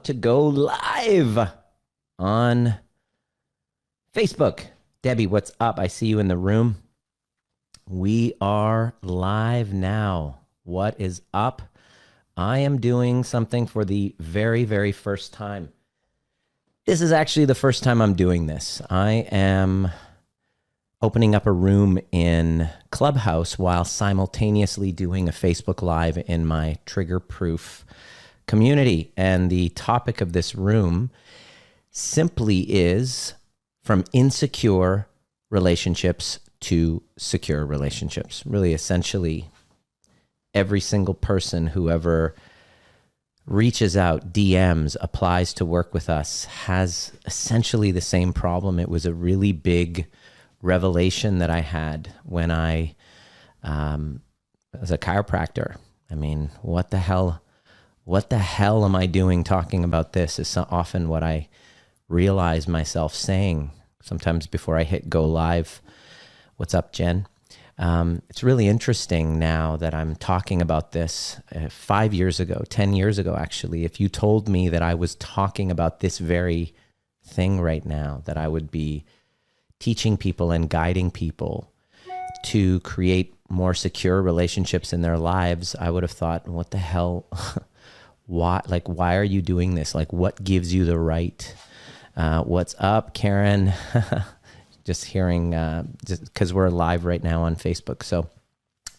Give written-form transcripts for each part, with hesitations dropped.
to go live on Facebook. Debbie, what's up? I see you in the room. We are live now. What is up? I am doing something for the very, very first time. This is actually the first time I'm doing this. I am opening up a room in Clubhouse while simultaneously doing a Facebook Live in my trigger-proof community. And the topic of this room simply is from insecure relationships to secure relationships. Really, essentially, every single person who ever reaches out, DMs, applies to work with us has essentially the same problem. It was a really big revelation that I had when I was a chiropractor. I mean, what the hell am I doing talking about this is so often what I realize myself saying sometimes before I hit go live. What's up, Jen? It's really interesting now that I'm talking about this. 5 years ago, 10 years ago, actually, if you told me that I was talking about this very thing right now, that I would be teaching people and guiding people to create more secure relationships in their lives, I would have thought, what the hell? Why are you doing this? Like, what gives you the right? What's up, Karen? Just hearing, just because we're live right now on Facebook. So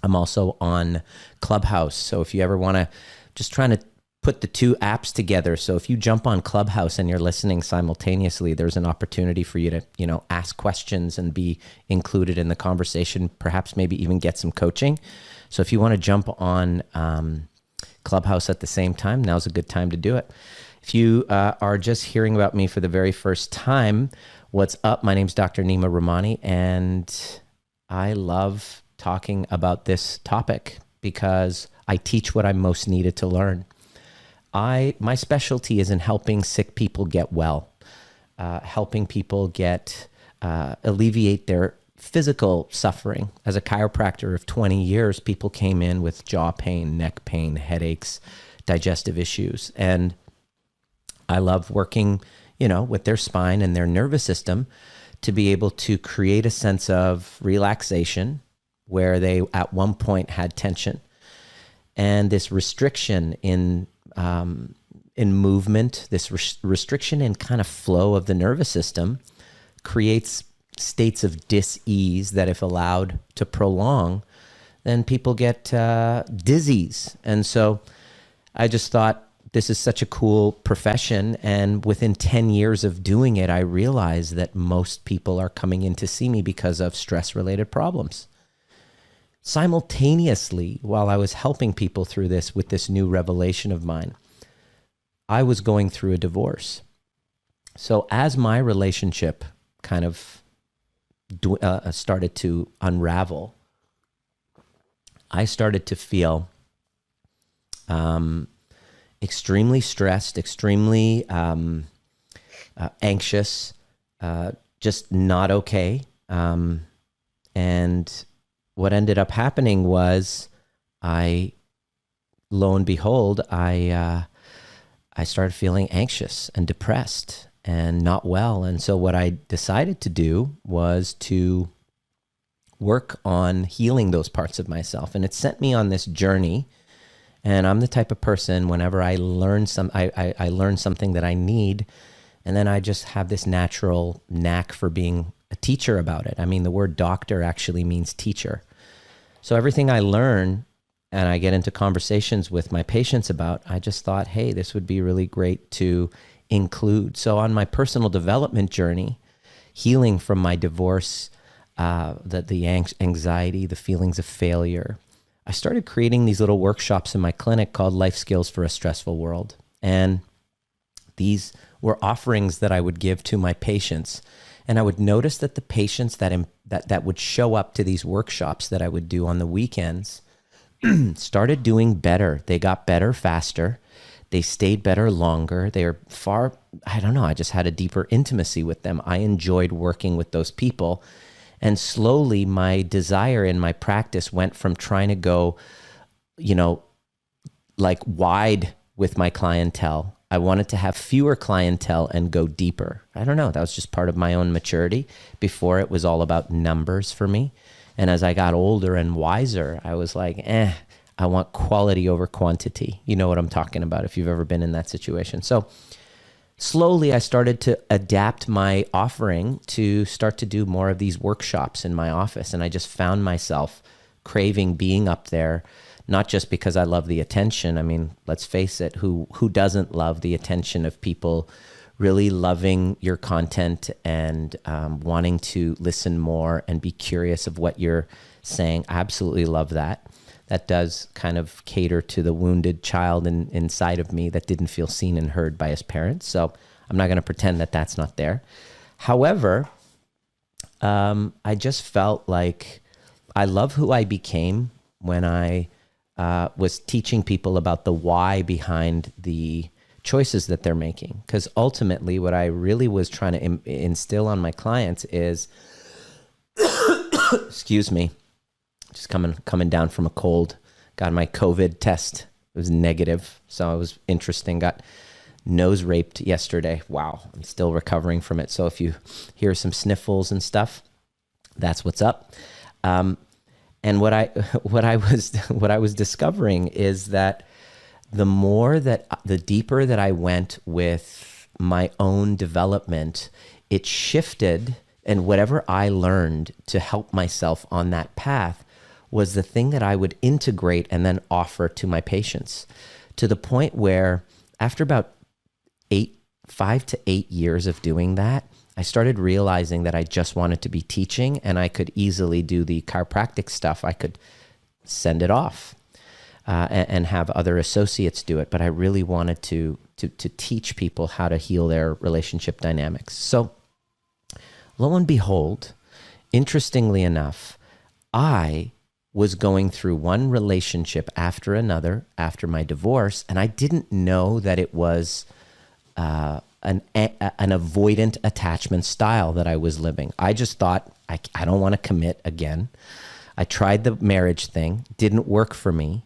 I'm also on Clubhouse. So if you ever want to, just trying to put the two apps together. So if you jump on Clubhouse and you're listening simultaneously, there's an opportunity for you to, ask questions and be included in the conversation, perhaps maybe even get some coaching. So if you want to jump on Clubhouse at the same time, now's a good time to do it. If you are just hearing about me for the very first time, what's up? My name's Dr. Nima Rahmany, and I love talking about this topic because I teach what I'm most needed to learn. My specialty is in helping sick people get well, helping people get alleviate their physical suffering. As a chiropractor of 20 years, people came in with jaw pain, neck pain, headaches, digestive issues, and I love working, with their spine and their nervous system to be able to create a sense of relaxation where they at one point had tension, and this restriction in movement, this restriction in kind of flow of the nervous system creates states of dis-ease that if allowed to prolong, then people get dizzies. And so I just thought, this is such a cool profession, and within 10 years of doing it, I realized that most people are coming in to see me because of stress-related problems. Simultaneously, while I was helping people through this with this new revelation of mine, I was going through a divorce. So as my relationship kind of started to unravel, I started to feel extremely stressed, extremely anxious, just not okay. And what ended up happening was lo and behold, I started feeling anxious and depressed and not well. And so what I decided to do was to work on healing those parts of myself. And it sent me on this journey. And I'm the type of person, whenever I learn I learn something that I need, and then I just have this natural knack for being a teacher about it. I mean, the word doctor actually means teacher. So everything I learn and I get into conversations with my patients about, I just thought, hey, this would be really great to include. So on my personal development journey, healing from my divorce, the anxiety, the feelings of failure, I started creating these little workshops in my clinic called Life Skills for a Stressful World. And these were offerings that I would give to my patients. And I would notice that the patients that would show up to these workshops that I would do on the weekends started doing better. They got better faster. They stayed better longer. They're I just had a deeper intimacy with them. I enjoyed working with those people. And slowly my desire in my practice went from trying to go, wide with my clientele I wanted to have fewer clientele and go deeper. I don't know. That was just part of my own maturity. Before, it was all about numbers for me. And as I got older and wiser, I was like, I want quality over quantity. You know what I'm talking about if you've ever been in that situation. So slowly I started to adapt my offering to start to do more of these workshops in my office. And I just found myself craving being up there, not just because I love the attention. I mean, let's face it, who doesn't love the attention of people really loving your content and wanting to listen more and be curious of what you're saying? I absolutely love that. That does kind of cater to the wounded child inside of me that didn't feel seen and heard by his parents. So I'm not going to pretend that that's not there. However, I just felt like I love who I became when I was teaching people about the why behind the choices that they're making. Because ultimately, what I really was trying to instill on my clients is, excuse me, just coming down from a cold. Got my COVID test. It was negative, so it was interesting. Got nose raped yesterday. Wow, I'm still recovering from it. So if you hear some sniffles and stuff, that's what's up. And what I was discovering is that the deeper that I went with my own development, it shifted, and whatever I learned to help myself on that path was the thing that I would integrate and then offer to my patients, to the point where after about 5 to 8 years of doing that, I started realizing that I just wanted to be teaching, and I could easily do the chiropractic stuff. I could send it off and have other associates do it, but I really wanted to teach people how to heal their relationship dynamics. So lo and behold, interestingly enough, I was going through one relationship after another after my divorce, and I didn't know that it was an avoidant attachment style that I was living. I just thought, I don't want to commit again. I tried the marriage thing, didn't work for me.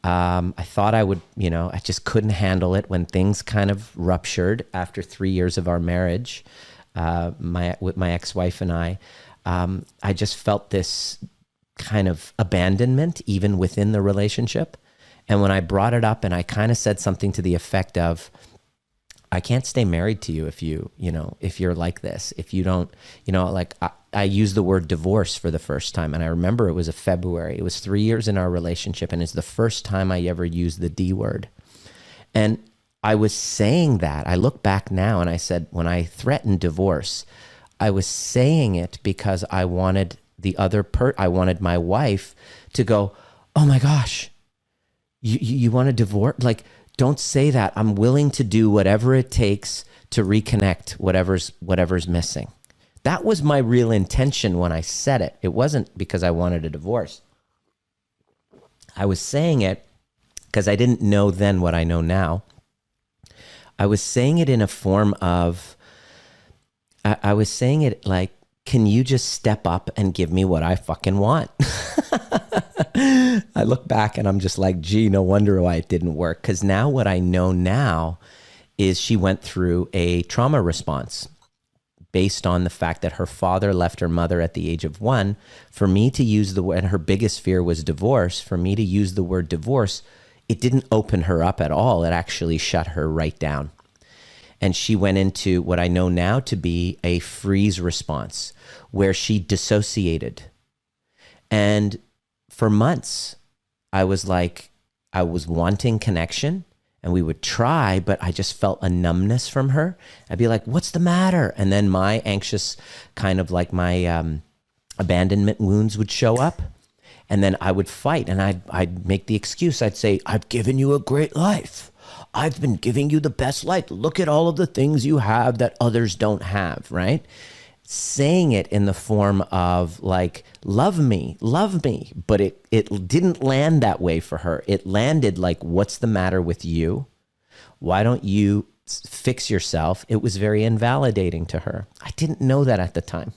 I thought I would, I just couldn't handle it when things kind of ruptured after 3 years of our marriage, with my ex-wife and I just felt this kind of abandonment even within the relationship. And when I brought it up and I kind of said something to the effect of, I can't stay married to you if if you're like this, if you don't, I used the word divorce for the first time. And I remember it was a February. It was 3 years in our relationship, and it's the first time I ever used the D word. And I was saying that. I look back now and I said, when I threatened divorce, I was saying it because I wanted I wanted my wife to go, oh my gosh, you want to divorce? Like, don't say that. I'm willing to do whatever it takes to reconnect whatever's missing. That was my real intention when I said it. It wasn't because I wanted a divorce. I was saying it because I didn't know then what I know now. I was saying it in a form of, I was saying it like, can you just step up and give me what I fucking want? I look back and I'm just like, gee, no wonder why it didn't work. Because now what I know now is she went through a trauma response based on the fact that her father left her mother at the age of 1. For me to use the word, and her biggest fear was divorce, for me to use the word divorce, it didn't open her up at all. It actually shut her right down. And she went into what I know now to be a freeze response, where she dissociated. And for months, I was wanting connection, and we would try, but I just felt a numbness from her. I'd be like, what's the matter? And then my anxious, kind of like my abandonment wounds would show up. And then I would fight, and I'd make the excuse. I'd say, I've given you a great life. I've been giving you the best life. Look at all of the things you have that others don't have, right? Saying it in the form of like, love me. But it didn't land that way for her. It landed like, what's the matter with you? Why don't you fix yourself? It was very invalidating to her. I didn't know that at the time.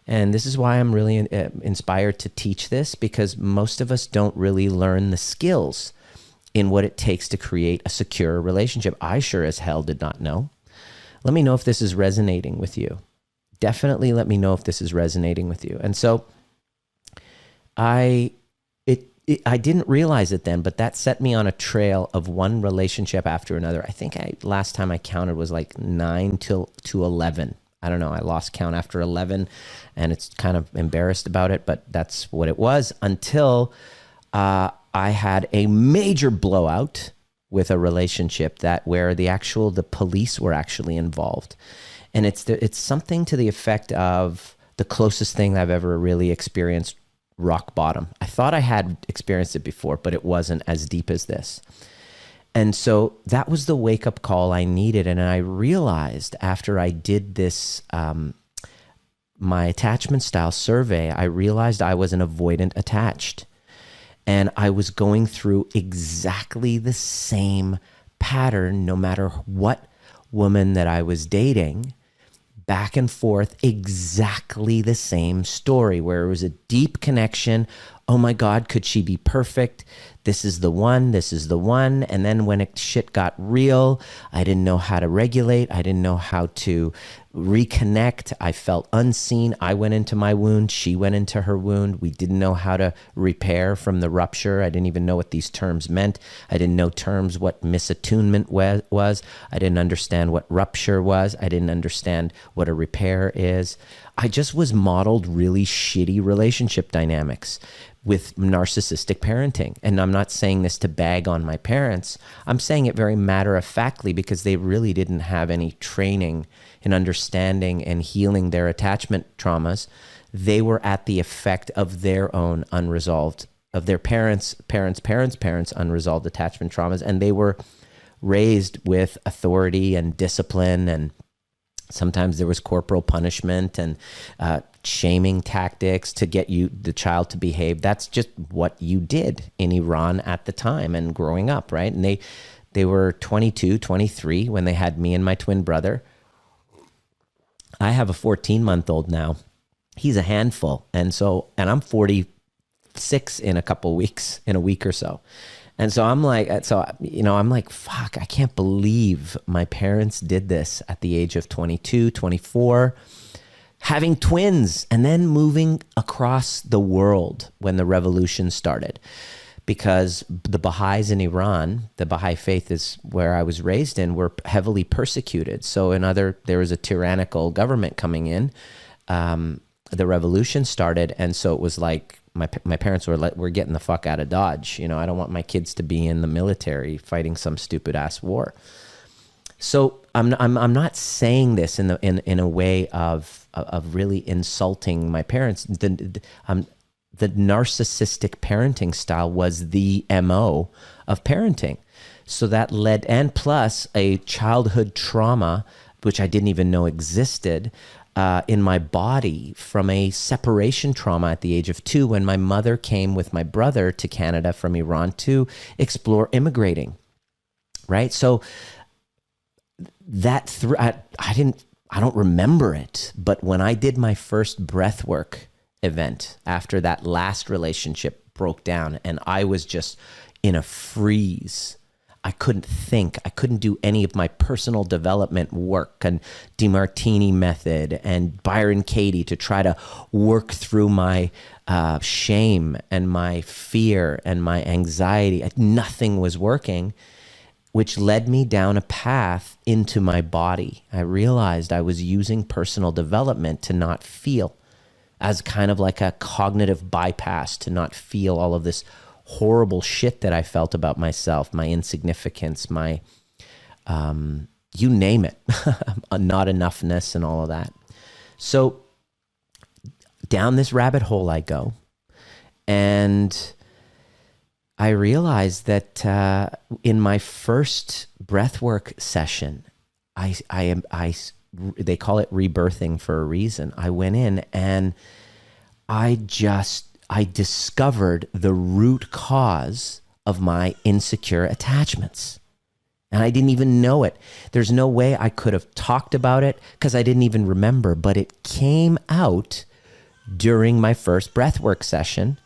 And this is why I'm really inspired to teach this, because most of us don't really learn the skills in what it takes to create a secure relationship. I sure as hell did not know. Let me know if this is resonating with you. Definitely let me know if this is resonating with you. And so I didn't realize it then, but that set me on a trail of one relationship after another. I think last time I counted was like 9 to 11. I don't know. I lost count after 11, and it's kind of embarrassed about it, but that's what it was until I had a major blowout with a relationship where the police were actually involved. And it's something to the effect of the closest thing I've ever really experienced rock bottom. I thought I had experienced it before, but it wasn't as deep as this. And so that was the wake-up call I needed. And I realized after I did this, my attachment style survey, I realized I was an avoidant attached. And I was going through exactly the same pattern, no matter what woman that I was dating, back and forth, exactly the same story, where it was a deep connection. Oh my God, could she be perfect? This is the one, this is the one. And then when shit got real, I didn't know how to regulate. I didn't know how to reconnect. I felt unseen. I went into my wound. She went into her wound. We didn't know how to repair from the rupture. I didn't even know what these terms meant. I didn't know terms what misattunement was. I didn't understand what rupture was. I didn't understand what a repair is. I just was modeled really shitty relationship dynamics with narcissistic parenting. And I'm not saying this to bag on my parents. I'm saying it very matter-of-factly because they really didn't have any training in understanding and healing their attachment traumas. They were at the effect of their own unresolved, of their parents' unresolved attachment traumas. And they were raised with authority and discipline, and sometimes there was corporal punishment and shaming tactics to get the child to behave. That's just what you did in Iran at the time and growing up, right? And they were 22, 23 when they had me and my twin brother. I have a 14-month-old now. He's a handful. And I'm 46 in a week or so. And so I'm like, fuck, I can't believe my parents did this at the age of 22, 24, having twins, and then moving across the world when the revolution started. Because the Baha'is in Iran, the Baha'i faith is where I was raised in, were heavily persecuted. So there was a tyrannical government coming in. The revolution started, and so it was like, my parents were like, we're getting the fuck out of Dodge. I don't want my kids to be in the military fighting some stupid ass war. So I'm not saying this in a way of really insulting my parents. The narcissistic parenting style was the MO of parenting. So that led, and plus a childhood trauma, which I didn't even know existed, in my body from a separation trauma at the age of 2 when my mother came with my brother to Canada from Iran to explore immigrating, right? So that I don't remember it, but when I did my first breathwork event after that last relationship broke down and I was just in a freeze, I couldn't think. I couldn't do any of my personal development work and DeMartini method and Byron Katie to try to work through my shame and my fear and my anxiety. Nothing was working, which led me down a path into my body. I realized I was using personal development to not feel, as kind of like a cognitive bypass, to not feel all of this horrible shit that I felt about myself, my insignificance, my, you name it, not enoughness and all of that. So down this rabbit hole I go, and I realized that in my first breathwork session, they call it rebirthing for a reason. I went in and I discovered the root cause of my insecure attachments. And I didn't even know it. There's no way I could have talked about it because I didn't even remember, but it came out during my first breathwork session.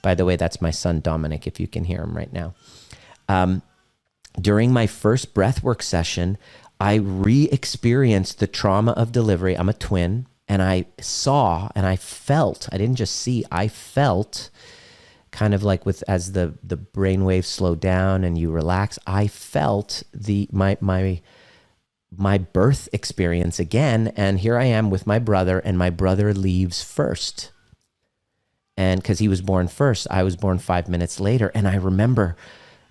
By the way, that's my son, Dominic, if you can hear him right now. During my first breathwork session, I re-experienced the trauma of delivery. I'm a twin, and I saw and I felt, I didn't just see, I felt kind of like as the brain waves slow down and you relax, I felt my birth experience again. And here I am with my brother, and my brother leaves first. And because he was born first, I was born 5 minutes later. And I remember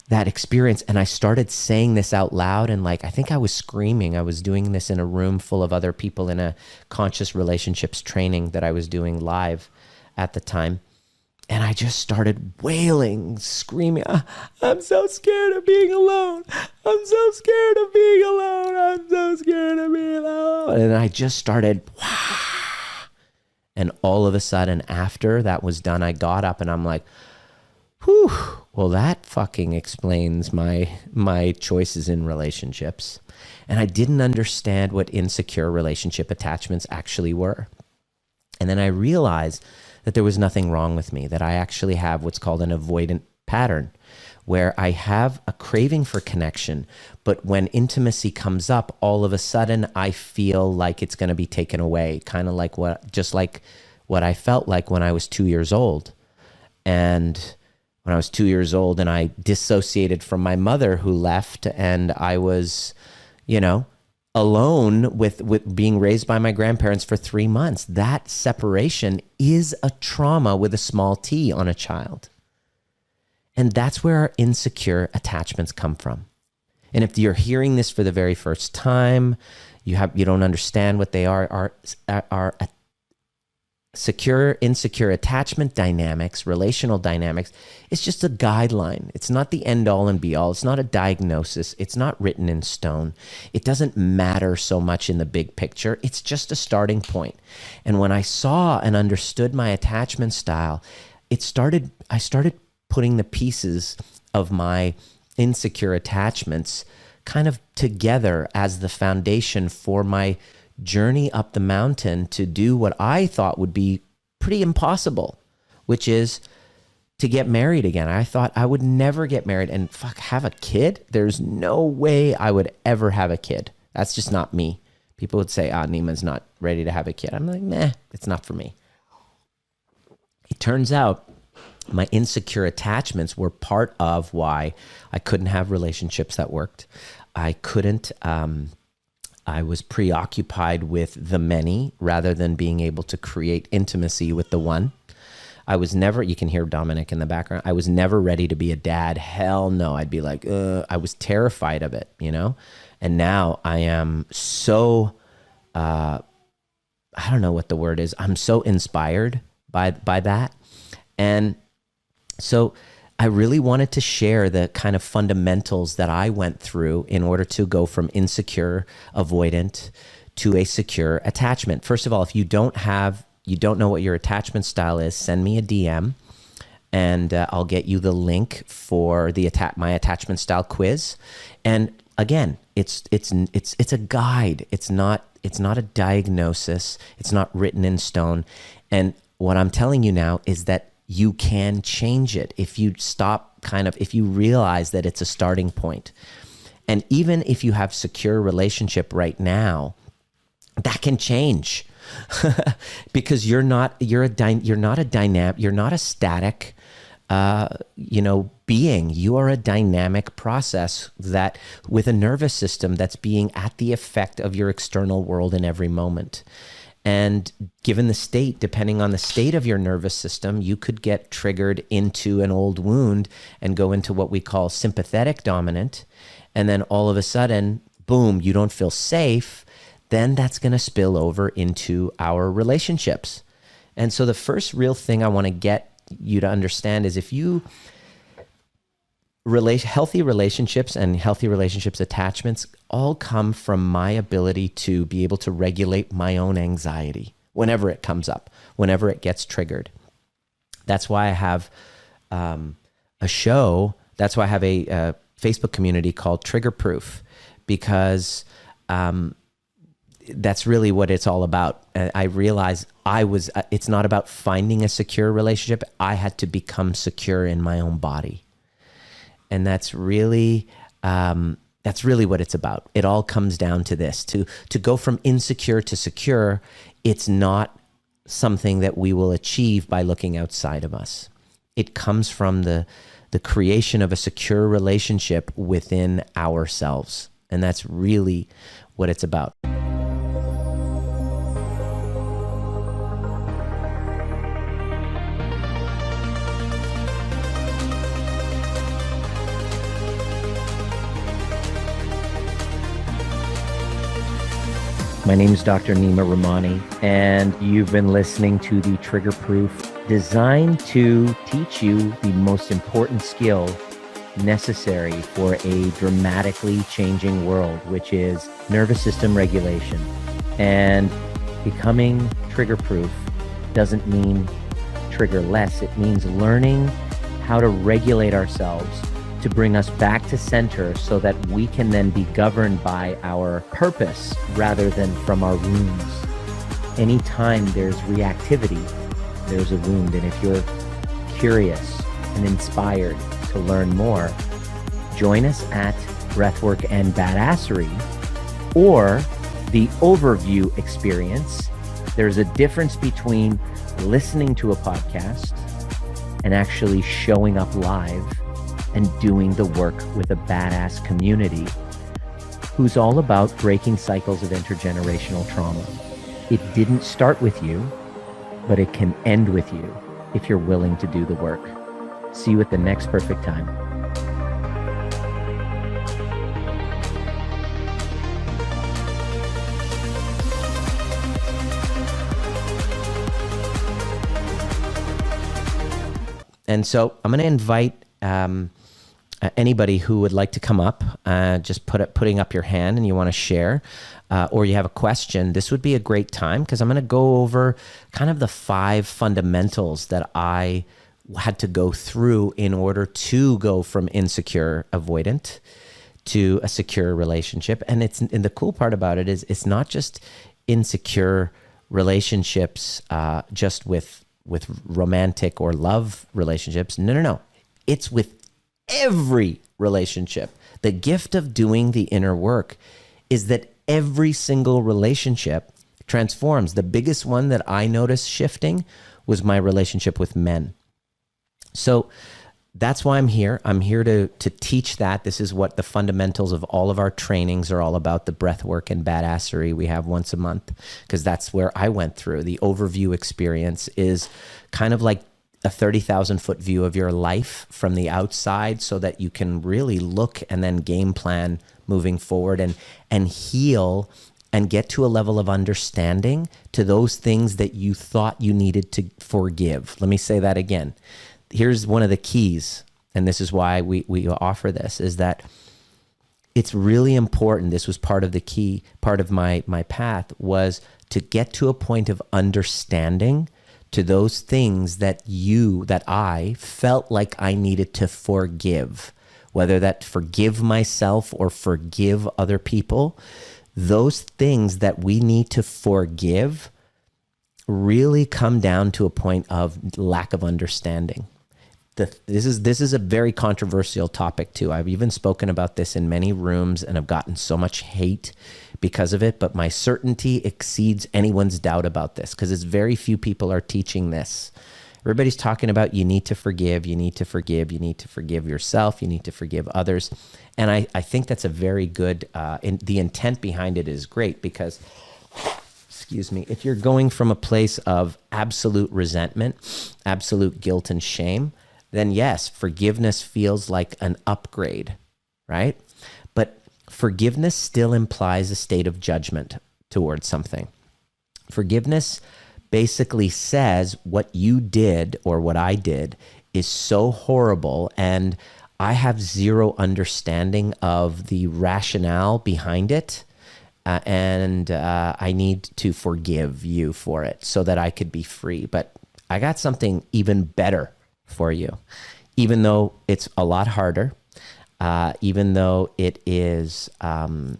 that experience, and I started saying this out loud, and I think I was screaming. I was doing this in a room full of other people in a conscious relationships training that I was doing live at the time. And I just started wailing, screaming, I'm so scared of being alone. I'm so scared of being alone. I'm so scared of being alone. And I just started, and all of a sudden after that was done, I got up and I'm like, whew, well, that fucking explains my choices in relationships. And I didn't understand what insecure relationship attachments actually were. And then I realized that there was nothing wrong with me, that I actually have what's called an avoidant pattern, where I have a craving for connection, but when intimacy comes up, all of a sudden I feel like it's going to be taken away, kind of like what I felt like when I was 2 years old. And when I was 2 years old and I dissociated from my mother who left, and I was, alone with being raised by my grandparents for 3 months. That separation is a trauma with a small t on a child. And that's where our insecure attachments come from. And if you're hearing this for the very first time, you don't understand what they are secure, insecure attachment dynamics, relational dynamics. It's just a guideline. It's not the end all and be all. It's not a diagnosis. It's not written in stone. It doesn't matter so much in the big picture. It's just a starting point. And when I saw and understood my attachment style, I started putting the pieces of my insecure attachments kind of together as the foundation for my journey up the mountain to do what I thought would be pretty impossible, which is to get married again. I thought I would never get married and have a kid. There's no way I would ever have a kid. That's just not me. People would say, Nima's not ready to have a kid. I'm like, nah, it's not for me. It turns out my insecure attachments were part of why I couldn't have relationships that worked. I was preoccupied with the many rather than being able to create intimacy with the one. I was never, you can hear Dominic in the background, I was never ready to be a dad. Hell no. I'd be like, I was terrified of it, And now I am so, I don't know what the word is. I'm so inspired by that. And so I really wanted to share the kind of fundamentals that I went through in order to go from insecure, avoidant to a secure attachment. First of all, if you don't know what your attachment style is, send me a DM and I'll get you the link for my attachment style quiz. And again, it's a guide. It's not a diagnosis. It's not written in stone. And what I'm telling you now is that you can change it if you if you realize that it's a starting point. And even if you have secure relationship right now, that can change because you're not a static, being. You are a dynamic process that with a nervous system that's being at the effect of your external world in every moment. And given the state, depending on the state of your nervous system, you could get triggered into an old wound and go into what we call sympathetic dominant. And then all of a sudden, boom, you don't feel safe. Then that's going to spill over into our relationships. And so the first real thing I want to get you to understand is if you healthy relationships and healthy relationships attachments all come from my ability to be able to regulate my own anxiety whenever it comes up, whenever it gets triggered. That's why I have a show. That's why I have a Facebook community called Trigger Proof, because that's really what it's all about. I realized it's not about finding a secure relationship. I had to become secure in my own body. And that's really what it's about. It all comes down to this. To go from insecure to secure, it's not something that we will achieve by looking outside of us. It comes from the creation of a secure relationship within ourselves. And that's really what it's about. My name is Dr. Nima Rahmany, and you've been listening to the Trigger Proof, designed to teach you the most important skill necessary for a dramatically changing world, which is nervous system regulation. And becoming trigger proof doesn't mean trigger less. It means learning how to regulate ourselves to bring us back to center so that we can then be governed by our purpose rather than from our wounds. Anytime there's reactivity, there's a wound. And if you're curious and inspired to learn more, join us at Breathwork and Badassery or the Overview experience. There's a difference between listening to a podcast and actually showing up live and doing the work with a badass community who's all about breaking cycles of intergenerational trauma. It didn't start with you, but it can end with you if you're willing to do the work. See you at the next perfect time. And so I'm going to invite anybody who would like to come up, just putting up your hand and you want to share, or you have a question. This would be a great time because I'm going to go over kind of the 5 fundamentals that I had to go through in order to go from insecure avoidant to a secure relationship. And the cool part about it is it's not just insecure relationships, just with romantic or love relationships. No. It's with every relationship. The gift of doing the inner work is that every single relationship transforms. The biggest one that I noticed shifting was my relationship with men. So that's why I'm here. I'm here to teach that. This is what the fundamentals of all of our trainings are all about, the breathwork and badassery we have once a month, because that's where I went through. The overview experience is kind of like a 30,000 foot view of your life from the outside so that you can really look and then game plan moving forward and heal and get to a level of understanding to those things that you thought you needed to forgive. Let me say that again. Here's one of the keys, and this is why we offer this, is that it's really important. This was part of the key, part of my path was to get to a point of understanding to those things that I felt like I needed to forgive, whether that forgive myself or forgive other people. Those things that we need to forgive really come down to a point of lack of understanding. This is a very controversial topic too. I've even spoken about this in many rooms and I've gotten so much hate because of it, but my certainty exceeds anyone's doubt about this because it's very few people are teaching this. Everybody's talking about you need to forgive, you need to forgive, you need to forgive yourself, you need to forgive others. And I think that's a very good, the intent behind it is great because, if you're going from a place of absolute resentment, absolute guilt and shame, then yes, forgiveness feels like an upgrade, right? But forgiveness still implies a state of judgment towards something. Forgiveness basically says what you did or what I did is so horrible and I have zero understanding of the rationale behind it. And I need to forgive you for it so that I could be free. But I got something even better for you, even though it's a lot harder, even though it is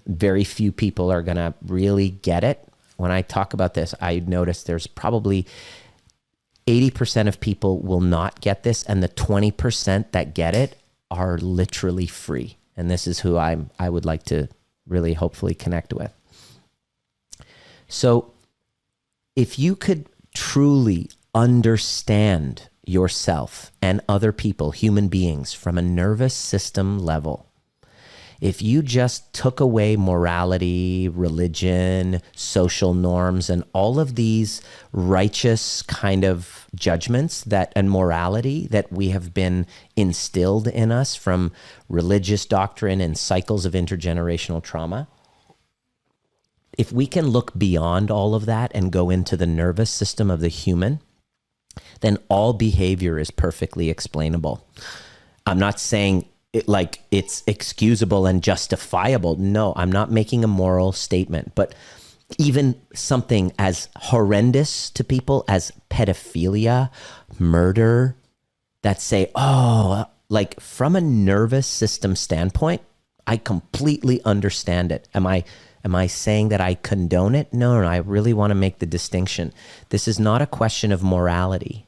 very few people are going to really get it. When I talk about this, I notice there's probably 80% of people will not get this, and the 20% that get it are literally free. And this is who I would like to really hopefully connect with. So if you could truly understand yourself and other people, human beings, from a nervous system level, if you just took away morality, religion, social norms, and all of these righteous kind of judgments and morality that we have been instilled in us from religious doctrine and cycles of intergenerational trauma, if we can look beyond all of that and go into the nervous system of the human, then all behavior is perfectly explainable. I'm not saying it's excusable and justifiable. No, I'm not making a moral statement, but even something as horrendous to people as pedophilia, murder, that say, from a nervous system standpoint, I completely understand it. Am I saying that I condone it? No, I really want to make the distinction. This is not a question of morality.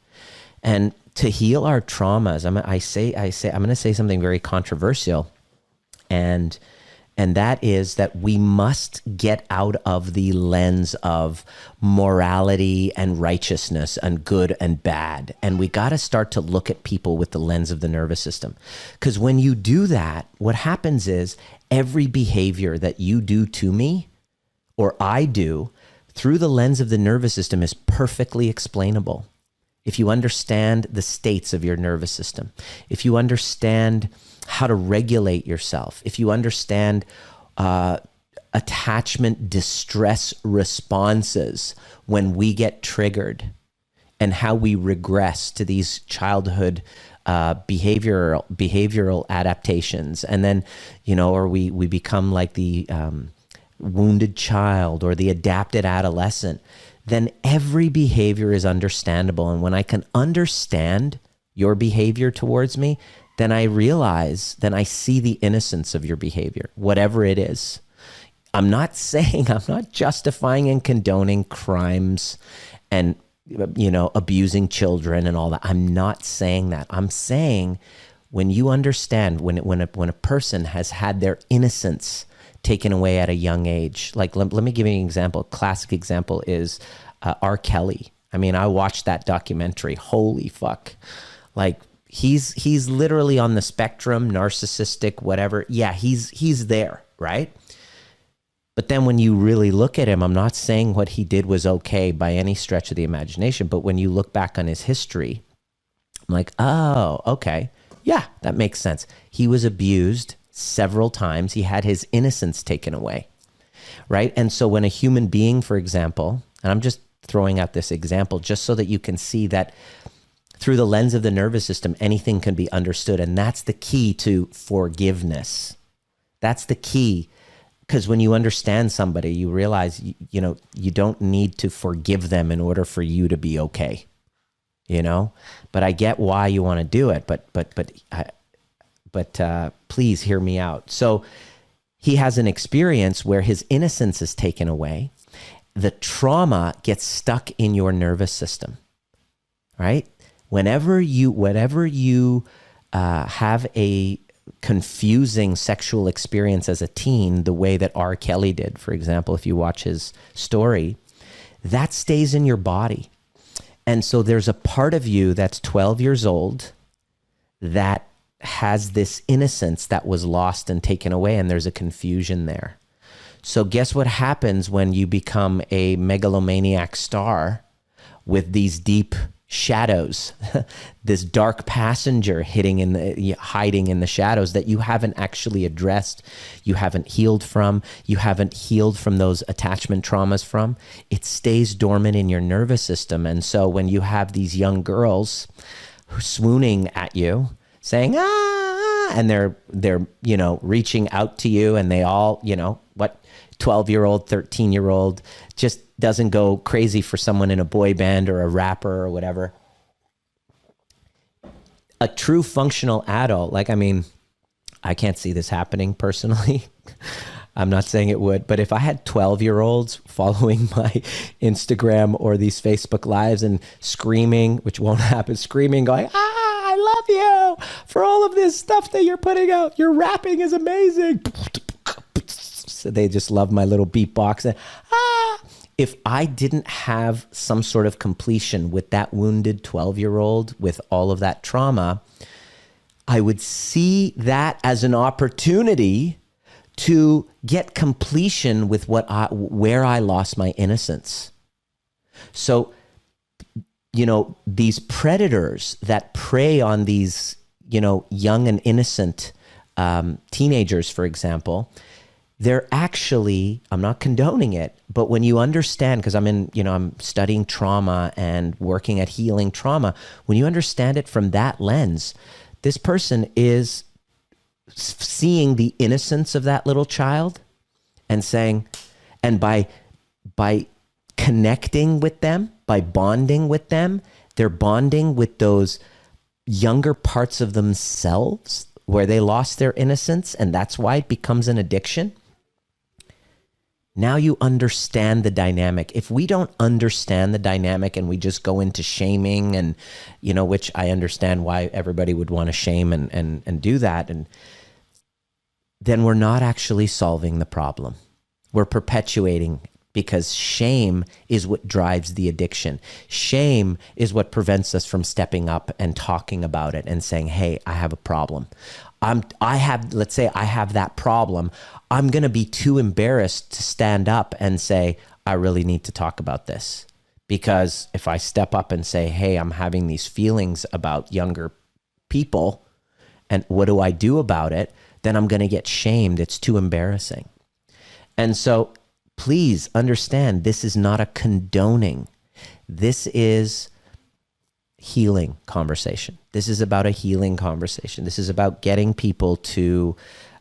And to heal our traumas, I'm going to say something very controversial, and that is that we must get out of the lens of morality and righteousness and good and bad, and we got to start to look at people with the lens of the nervous system. Because when you do that, what happens is every behavior that you do to me or I do through the lens of the nervous system is perfectly explainable. If you understand the states of your nervous system, if you understand how to regulate yourself, if you understand attachment distress responses when we get triggered and how we regress to these childhood behavioral adaptations, and then, or we become like the wounded child or the adapted adolescent, then every behavior is understandable. And when I can understand your behavior towards me, then I see the innocence of your behavior, whatever it is. I'm not justifying and condoning crimes and, abusing children and all that. I'm not saying that. I'm saying when you understand, when a person has had their innocence taken away at a young age. Like, let me give you an example. A classic example is R. Kelly. I mean, I watched that documentary. Holy fuck. Like, he's literally on the spectrum, narcissistic, whatever. Yeah, he's there, right? But then when you really look at him, I'm not saying what he did was okay by any stretch of the imagination, but when you look back on his history, I'm like, oh, okay. Yeah, that makes sense. He was abused several times. He had his innocence taken away, right? And so when a human being, for example, and I'm just throwing out this example just so that you can see that through the lens of the nervous system, anything can be understood. And that's the key to forgiveness. That's the key. Because when you understand somebody, you realize, you don't need to forgive them in order for you to be okay, But I get why you want to do it, but please hear me out. So he has an experience where his innocence is taken away. The trauma gets stuck in your nervous system, right? Whenever you have a confusing sexual experience as a teen, the way that R. Kelly did, for example, if you watch his story, that stays in your body. And so there's a part of you that's 12 years old that has this innocence that was lost and taken away, and there's a confusion there. So guess what happens when you become a megalomaniac star with these deep shadows, this dark passenger hiding in the shadows that you haven't actually addressed, you haven't healed from those attachment traumas from. It stays dormant in your nervous system. And so when you have these young girls swooning at you, saying, and they're reaching out to you, and they all, 12-year-old, 13-year-old just doesn't go crazy for someone in a boy band or a rapper or whatever. A true functional adult, I can't see this happening personally. I'm not saying it would, but if I had 12-year-olds following my Instagram or these Facebook lives and screaming, which won't happen, screaming, going, I love you for all of this stuff that you're putting out. Your rapping is amazing. So they just love my little beatbox. And, if I didn't have some sort of completion with that wounded 12-year-old with all of that trauma, I would see that as an opportunity to get completion with where I lost my innocence. So, these predators that prey on these, young and innocent teenagers, for example, they're actually, I'm not condoning it, but when you understand, because I'm studying trauma and working at healing trauma, when you understand it from that lens, this person is seeing the innocence of that little child and saying, and by connecting with them, by bonding with them, they're bonding with those younger parts of themselves where they lost their innocence, and that's why it becomes an addiction. Now you understand the dynamic. If we don't understand the dynamic and we just go into shaming and, which I understand why everybody would want to shame and do that, and then we're not actually solving the problem. We're perpetuating, because shame is what drives the addiction. Shame is what prevents us from stepping up and talking about it and saying, hey, I have a problem. Let's say I have that problem. I'm going to be too embarrassed to stand up and say, I really need to talk about this. Because if I step up and say, hey, I'm having these feelings about younger people, and what do I do about it? Then I'm going to get shamed. It's too embarrassing. And so please understand, this is not a condoning. This is healing conversation. This is about a healing conversation. This is about getting people to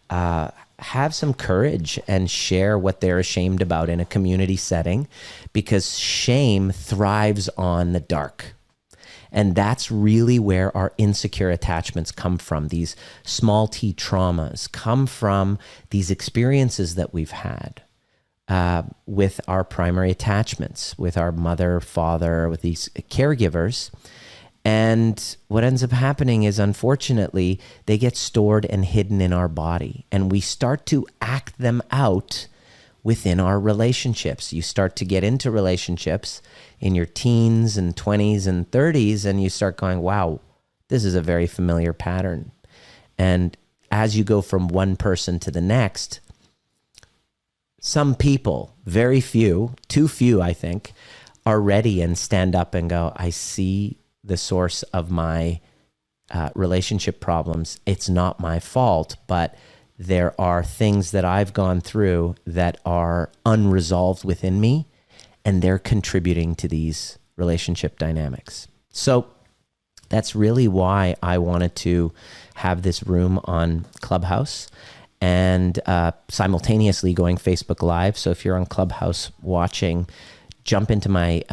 have some courage and share what they're ashamed about in a community setting, because shame thrives on the dark. And that's really where our insecure attachments come from. These small t traumas come from these experiences that we've had with our primary attachments, with our mother, father, with these caregivers. And what ends up happening is, unfortunately, they get stored and hidden in our body, and we start to act them out within our relationships. You start to get into relationships in your teens and 20s and 30s, and you start going, wow, this is a very familiar pattern. And as you go from one person to the next, some people, very few, too few, I think, are ready and stand up and go, I see the source of my relationship problems. It's not my fault, but there are things that I've gone through that are unresolved within me, and they're contributing to these relationship dynamics. So that's really why I wanted to have this room on Clubhouse and simultaneously going Facebook Live. So if you're on Clubhouse watching, jump into my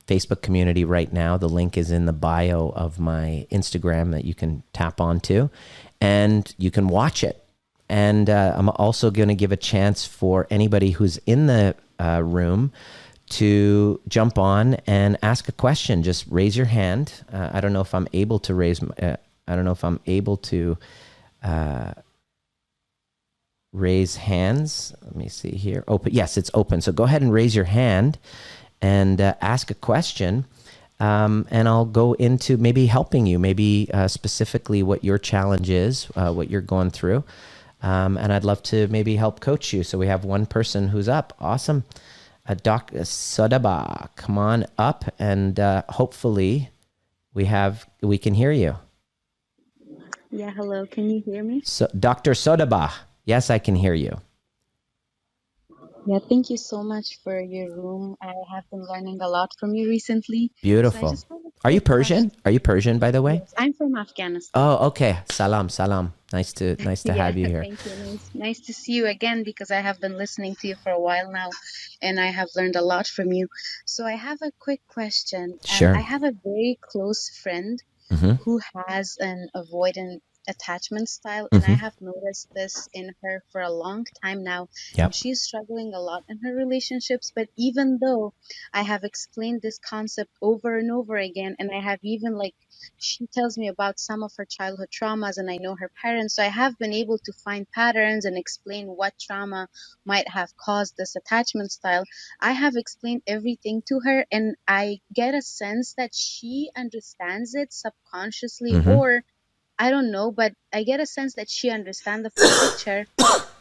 Facebook community right now. The link is in the bio of my Instagram that you can tap onto, and you can watch it. And I'm also going to give a chance for anybody who's in the room to jump on and ask a question. Just raise your hand. I don't know if I'm able to raise hands. Let me see here. Open. Yes, it's open. So go ahead and raise your hand and ask a question. And I'll go into maybe helping you, maybe specifically what your challenge is, what you're going through. And I'd love to maybe help coach you. So we have one person who's up. Awesome. Doc Sodaba, come on up, and hopefully we can hear you. Yeah, hello. Can you hear me? So, Dr. Sodaba, yes, I can hear you. Yeah, thank you so much for your room. I have been learning a lot from you recently. Beautiful. So Are you Persian? Are you Persian, by the way? Yes, I'm from Afghanistan. Oh, okay. Salam, salam. Nice to have you here. Thank you. Nice to see you again, because I have been listening to you for a while now, and I have learned a lot from you. So I have a quick question. Sure. I have a very close friend who has an avoidant attachment style, and I Mm-hmm. have noticed this in her for a long time now, and Yep. she's struggling a lot in her relationships. But even though I have explained this concept over and over again, and I have even like she tells me about some of her childhood traumas, and I know her parents, so I have been able to find patterns and explain what trauma might have caused this attachment style. I have explained everything to her, and I get a sense that she understands it subconsciously, Mm-hmm. or I don't know, but I get a sense that she understands the full picture,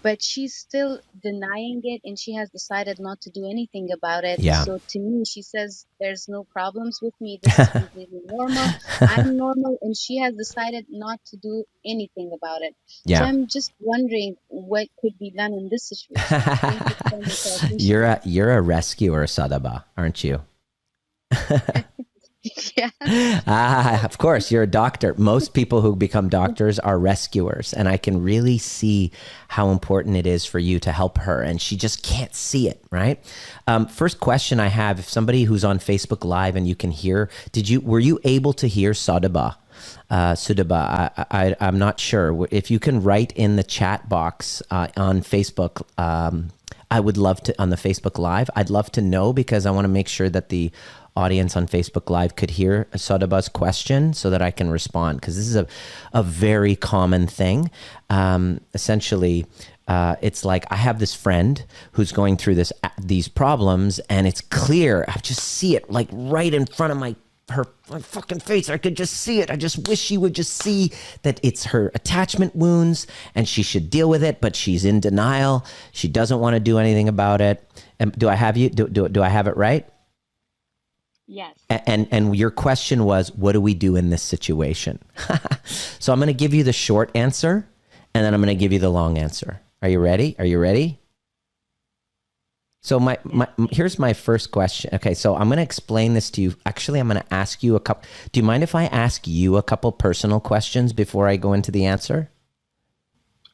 but she's still denying it, and she has decided not to do anything about it. Yeah. So to me, she says there's no problems with me. This is completely normal. I'm normal, and she has decided not to do anything about it. So Yeah. I'm just wondering what could be done in this situation. Thank you so much. I You're appreciate a you're a rescuer, Sadaba, aren't you? it. Yeah. Of course, you're a doctor. Most people who become doctors are rescuers, and I can really see how important it is for you to help her, and she just can't see it, right? First question I have: if somebody who's on Facebook Live and you can hear, were you able to hear Sadaba? Sudaba, I'm not sure. If you can write in the chat box on Facebook, I would love to, on the Facebook Live, I'd love to know, because I want to make sure that the audience on Facebook Live could hear Sodaba's question so that I can respond, because this is a very common thing. Essentially, it's like I have this friend who's going through these problems, and it's clear. I just see it like right in front of my fucking face. I could just see it. I just wish she would just see that it's her attachment wounds and she should deal with it, but she's in denial. She doesn't want to do anything about it. And do I have it right? Yes. And your question was, what do we do in this situation? So I'm going to give you the short answer, and then I'm going to give you the long answer. Are you ready? So here's my first question. Okay, so I'm going to explain this to you. Actually, I'm going to ask you a couple. Do you mind if I ask you a couple personal questions before I go into the answer?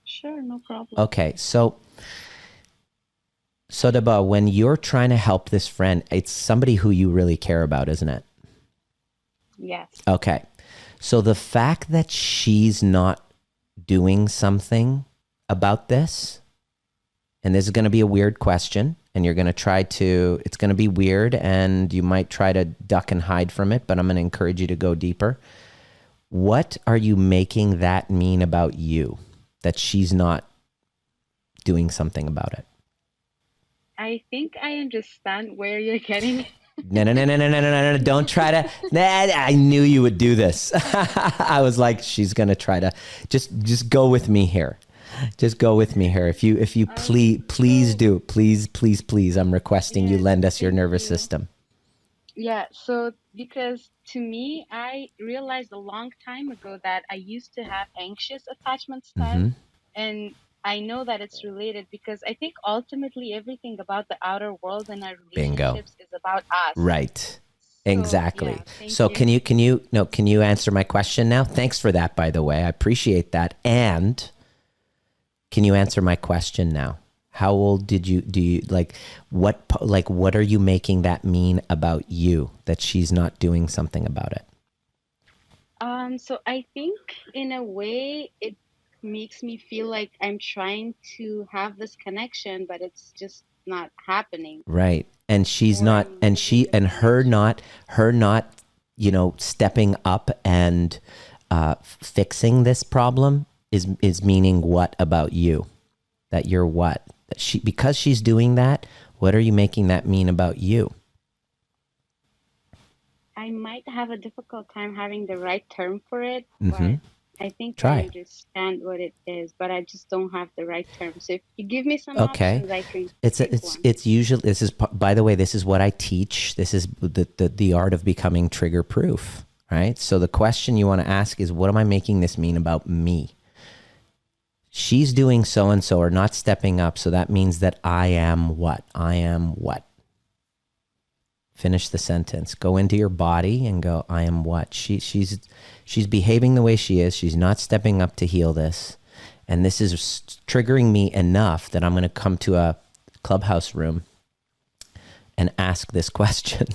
Sure, no problem. Okay, so Sodaba, when you're trying to help this friend, it's somebody who you really care about, isn't it? Yes. Okay. So the fact that she's not doing something about this, and this is going to be a weird question, and you're going to it's going to be weird, and you might try to duck and hide from it, but I'm going to encourage you to go deeper. What are you making that mean about you, that she's not doing something about it? I think I understand where you're getting. No. Don't try to. I knew you would do this. I was like, she's going to try to just go with me here. Just go with me here. If you please do. Please. I'm requesting you lend us your nervous system. Yeah, so because to me, I realized a long time ago that I used to have anxious attachment style, and I know that it's related because I think ultimately everything about the outer world and our relationships is about us. Right. So, Exactly. yeah, So thank you. can you answer my question now? Thanks for that, by the way. I appreciate that. And can you answer my question now? How old do you what are you making that mean about you, that she's not doing something about it? So I think in a way it makes me feel like I'm trying to have this connection, but it's just not happening. Right. And she's Or not, I'm and losing this her connection. not, stepping up and fixing this problem is meaning what about you? That you're what? That because she's doing that, what are you making that mean about you? I might have a difficult time having the right term for it, but I think I Try. understand what it is, but I just don't have the right term. So if you give me some Okay. options, I can It's pick one. it's usually, this is, by the way, this is what I teach. This is the art of becoming trigger proof, right? So the question you want to ask is, what am I making this mean about me? She's doing so and so, or not stepping up, so that means that I am what? I am what? Finish the sentence. Go into your body and go, I am what? She's behaving the way she is. She's not stepping up to heal this. And this is triggering me enough that I'm going to come to a Clubhouse room and ask this question.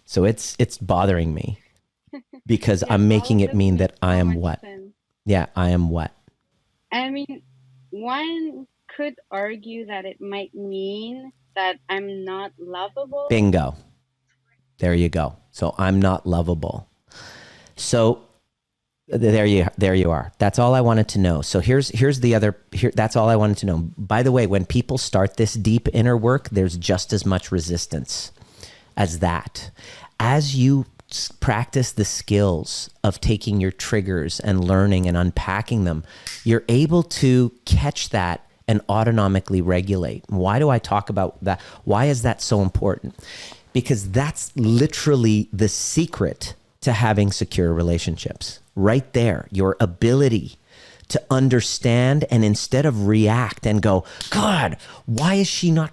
So it's bothering me because Yes, I'm all making of it this mean makes that I so am much what? sense. Yeah, I am what? I mean, one could argue that it might mean that I'm not lovable. Bingo. There you go. So I'm not lovable. So there you are. That's all I wanted to know. So here's the other that's all I wanted to know. By the way, when people start this deep inner work, there's just as much resistance as that. As you practice the skills of taking your triggers and learning and unpacking them, you're able to catch that and autonomically regulate. Why do I talk about that? Why is that so important? Because that's literally the secret to having secure relationships. Right there, your ability to understand and instead of react and go, God, why is she not?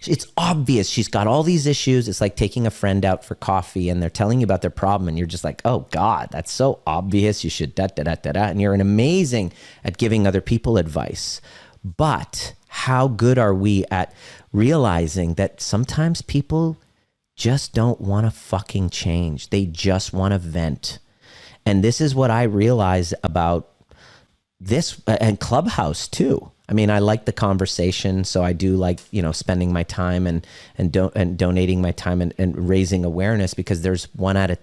It's obvious she's got all these issues. It's like taking a friend out for coffee and they're telling you about their problem and you're just like, oh God, that's so obvious. You should da da da da da. And you're amazing at giving other people advice. But how good are we at realizing that sometimes people just don't want to fucking change. They just want to vent. And this is what I realize about this and Clubhouse too. I mean, I like the conversation, so I do like, spending my time and donating my time and raising awareness, because there's one out of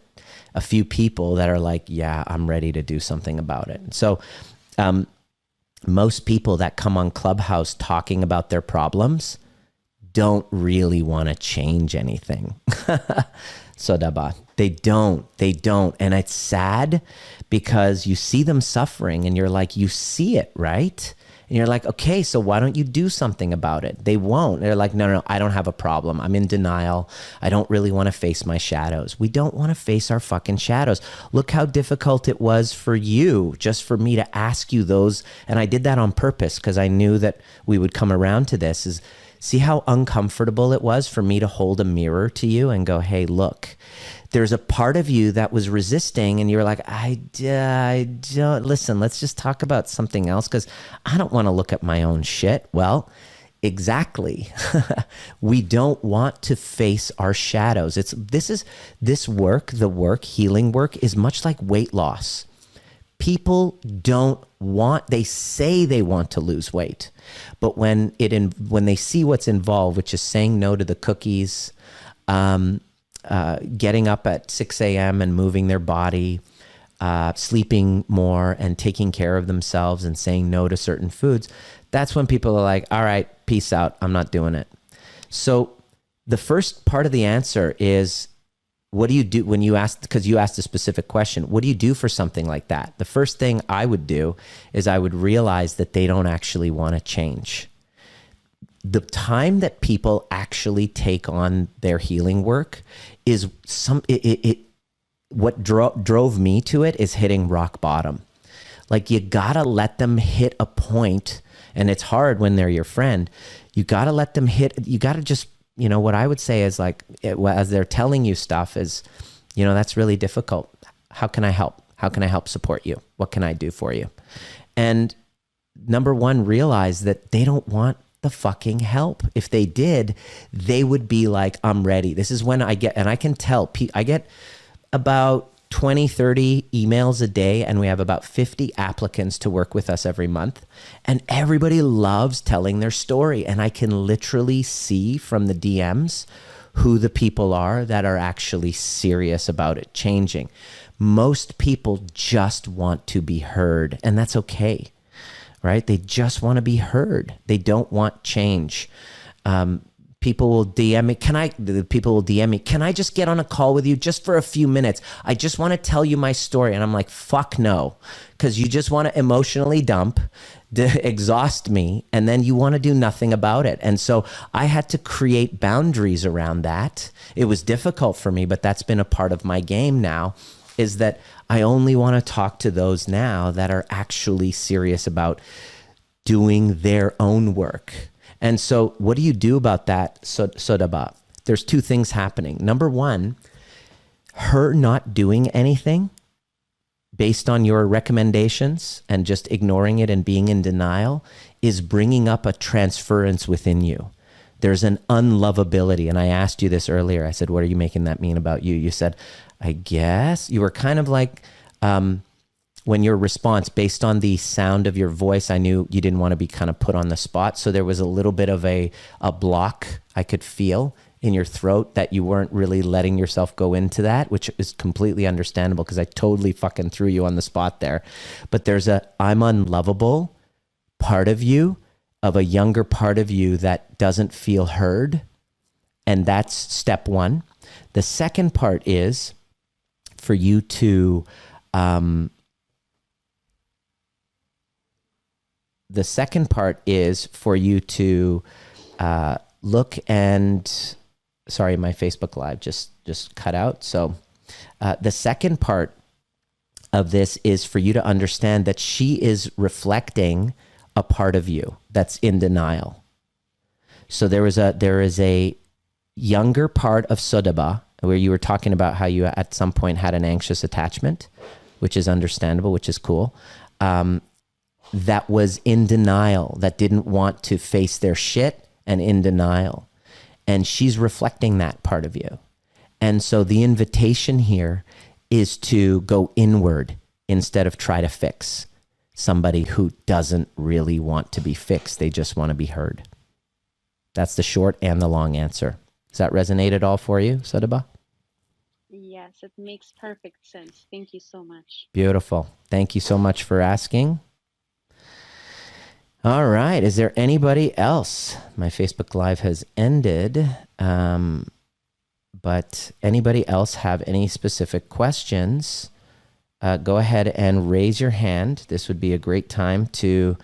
a few people that are like, yeah, I'm ready to do something about it. So most people that come on Clubhouse talking about their problems don't really want to change anything. Sodaba. They don't. And it's sad because you see them suffering and you're like, you see it, right? And you're like, okay, so why don't you do something about it? They won't. They're like, no, I don't have a problem. I'm in denial. I don't really want to face my shadows. We don't want to face our fucking shadows. Look how difficult it was for you, just for me to ask you those. And I did that on purpose because I knew that we would come around to this. Is see how uncomfortable it was for me to hold a mirror to you and go, hey, look, there's a part of you that was resisting and you're like, I don't, listen, let's just talk about something else because I don't want to look at my own shit. Well, exactly. We don't want to face our shadows. This work, the work, healing work is much like weight loss. People they say they want to lose weight, but when they see what's involved, which is saying no to the cookies, getting up at 6 a.m. and moving their body, sleeping more and taking care of themselves and saying no to certain foods, that's when people are like, all right, peace out. I'm not doing it. So the first part of the answer is, what do you do when you ask, because you asked a specific question, what do you do for something like that? The first thing I would do is I would realize that they don't actually want to change. The time that people actually take on their healing work is what drove me to it is hitting rock bottom. Like, you gotta let them hit a point, and it's hard when they're your friend. You gotta let them you gotta just, what I would say is like, as they're telling you stuff is, that's really difficult. How can I help? How can I help support you? What can I do for you? And number one, realize that they don't want the fucking help. If they did, they would be like, I'm ready. This is when I can tell, I get about 20, 30 emails a day, and we have about 50 applicants to work with us every month. And everybody loves telling their story. And I can literally see from the DMs who the people are that are actually serious about it changing. Most people just want to be heard, and that's okay, right? They just want to be heard. They don't want change. People will DM me, can I just get on a call with you just for a few minutes? I just want to tell you my story. And I'm like, fuck no, because you just want to emotionally dump, exhaust me, and then you want to do nothing about it. And so I had to create boundaries around that. It was difficult for me, but that's been a part of my game now, is that I only want to talk to those now that are actually serious about doing their own work. And so what do you do about that, Sodaba? There's two things happening. Number one, her not doing anything based on your recommendations and just ignoring it and being in denial is bringing up a transference within you. There's an unlovability. And I asked you this earlier. I said, what are you making that mean about you? You said, I guess you were kind of like, when your response, based on the sound of your voice, I knew you didn't want to be kind of put on the spot. So there was a little bit of a block I could feel in your throat that you weren't really letting yourself go into that, which is completely understandable because I totally fucking threw you on the spot there. But there's a I'm unlovable part of you, of a younger part of you that doesn't feel heard. And that's step one. The second part is for you to, look and, sorry, my Facebook Live just cut out. So the second part of this is for you to understand that she is reflecting a part of you that's in denial. So there is a younger part of Sodaba where you were talking about how you at some point had an anxious attachment, which is understandable, which is cool. That was in denial, that didn't want to face their shit and in denial. And she's reflecting that part of you. And so the invitation here is to go inward instead of try to fix somebody who doesn't really want to be fixed. They just want to be heard. That's the short and the long answer. Does that resonate at all for you, Sodaba? Yes, it makes perfect sense. Thank you so much. Beautiful. Thank you so much for asking. All right. Is there anybody else? My Facebook Live has ended, but anybody else have any specific questions? Go ahead and raise your hand. This would be a great time to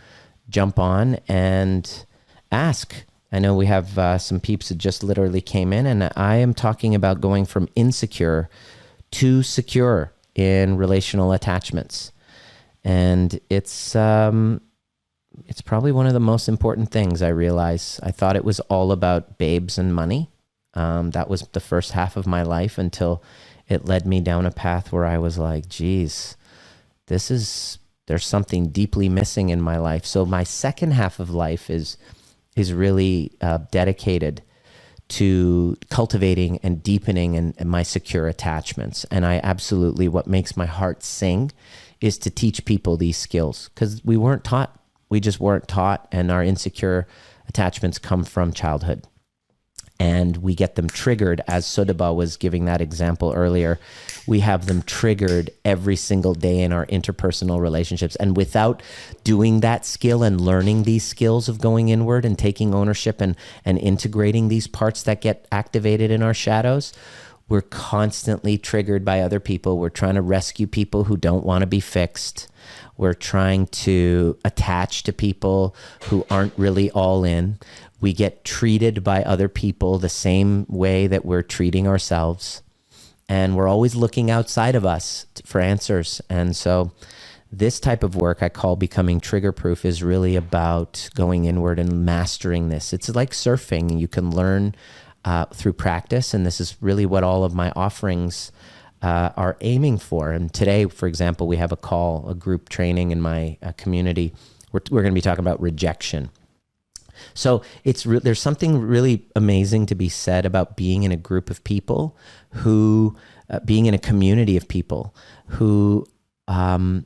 jump on and ask. I know we have some peeps that just literally came in, and I am talking about going from insecure to secure in relational attachments. And it's probably one of the most important things I realize. I thought it was all about babes and money. That was the first half of my life until it led me down a path where I was like, geez, there's something deeply missing in my life. So my second half of life is really dedicated to cultivating and deepening and my secure attachments. And I absolutely, what makes my heart sing is to teach people these skills, because we weren't taught. We just weren't taught, and our insecure attachments come from childhood. And we get them triggered, as Sodaba was giving that example earlier. We have them triggered every single day in our interpersonal relationships. And without doing that skill and learning these skills of going inward and taking ownership and integrating these parts that get activated in our shadows, we're constantly triggered by other people. We're trying to rescue people who don't want to be fixed. We're trying to attach to people who aren't really all in. We get treated by other people the same way that we're treating ourselves. And we're always looking outside of us for answers. And so this type of work I call becoming trigger proof is really about going inward and mastering this. It's like surfing. You can learn through practice. And this is really what all of my offerings are aiming for. And today, for example, we have a group training in my community. We're going to be talking about rejection. So there's something really amazing to be said about being in a group of people being in a community of people who, who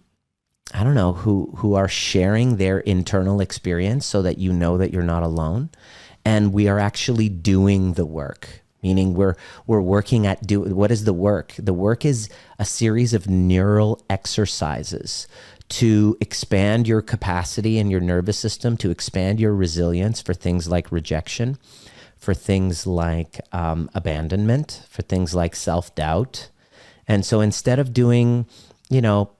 are sharing their internal experience so that you know that you're not alone. And we are actually doing the work, meaning we're working at what is the work? The work is a series of neural exercises to expand your capacity in your nervous system, to expand your resilience for things like rejection, for things like abandonment, for things like self-doubt. And so instead of doing,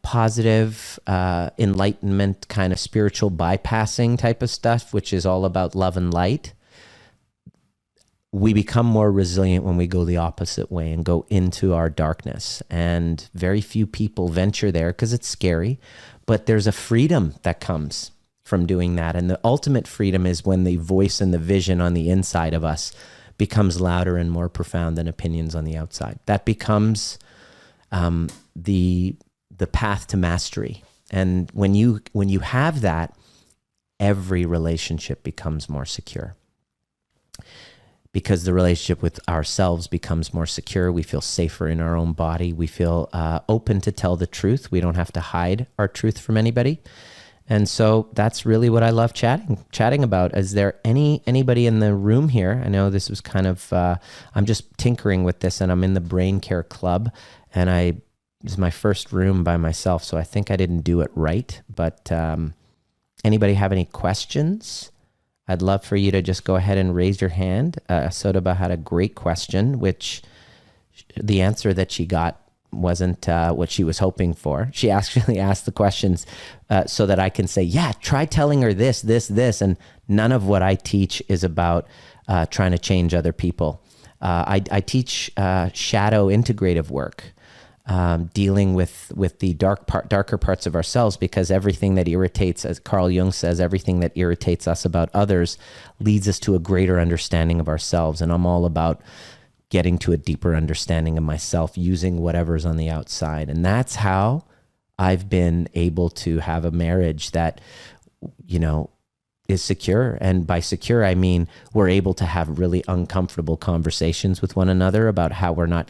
positive enlightenment kind of spiritual bypassing type of stuff, which is all about love and light, we become more resilient when we go the opposite way and go into our darkness. And very few people venture there because it's scary. But there's a freedom that comes from doing that. And the ultimate freedom is when the voice and the vision on the inside of us becomes louder and more profound than opinions on the outside. That becomes the path to mastery. And when you have that, every relationship becomes more secure. because the relationship with ourselves becomes more secure. We feel safer in our own body. We feel open to tell the truth. We don't have to hide our truth from anybody. And so that's really what I love chatting about. Is there anybody in the room here? I know this was kind of, I'm just tinkering with this, and I'm in the Brain Care Club, and this is my first room by myself, so I think I didn't do it right. But anybody have any questions? I'd love for you to just go ahead and raise your hand. Sodaba had a great question, which the answer that she got wasn't what she was hoping for. She actually asked the questions so that I can say, yeah, try telling her this, and none of what I teach is about trying to change other people. I teach shadow integrative work, dealing with the darker parts of ourselves, because everything that irritates, as Carl Jung says, everything that irritates us about others leads us to a greater understanding of ourselves. And I'm all about getting to a deeper understanding of myself using whatever's on the outside. And that's how I've been able to have a marriage that, is secure. And by secure, I mean, we're able to have really uncomfortable conversations with one another about how we're not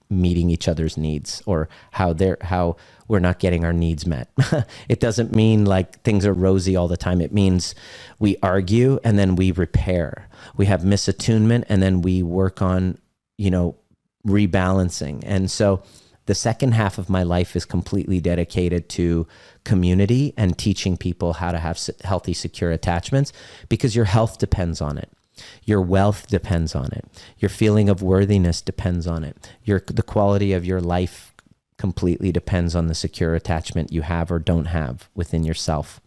meeting each other's needs, or how we're not getting our needs met. It doesn't mean like things are rosy all the time. It means we argue and then we repair. We have misattunement and then we work on, rebalancing. And so the second half of my life is completely dedicated to community and teaching people how to have healthy, secure attachments, because your health depends on it. Your wealth depends on it. Your feeling of worthiness depends on it. The quality of your life completely depends on the secure attachment you have or don't have within yourself.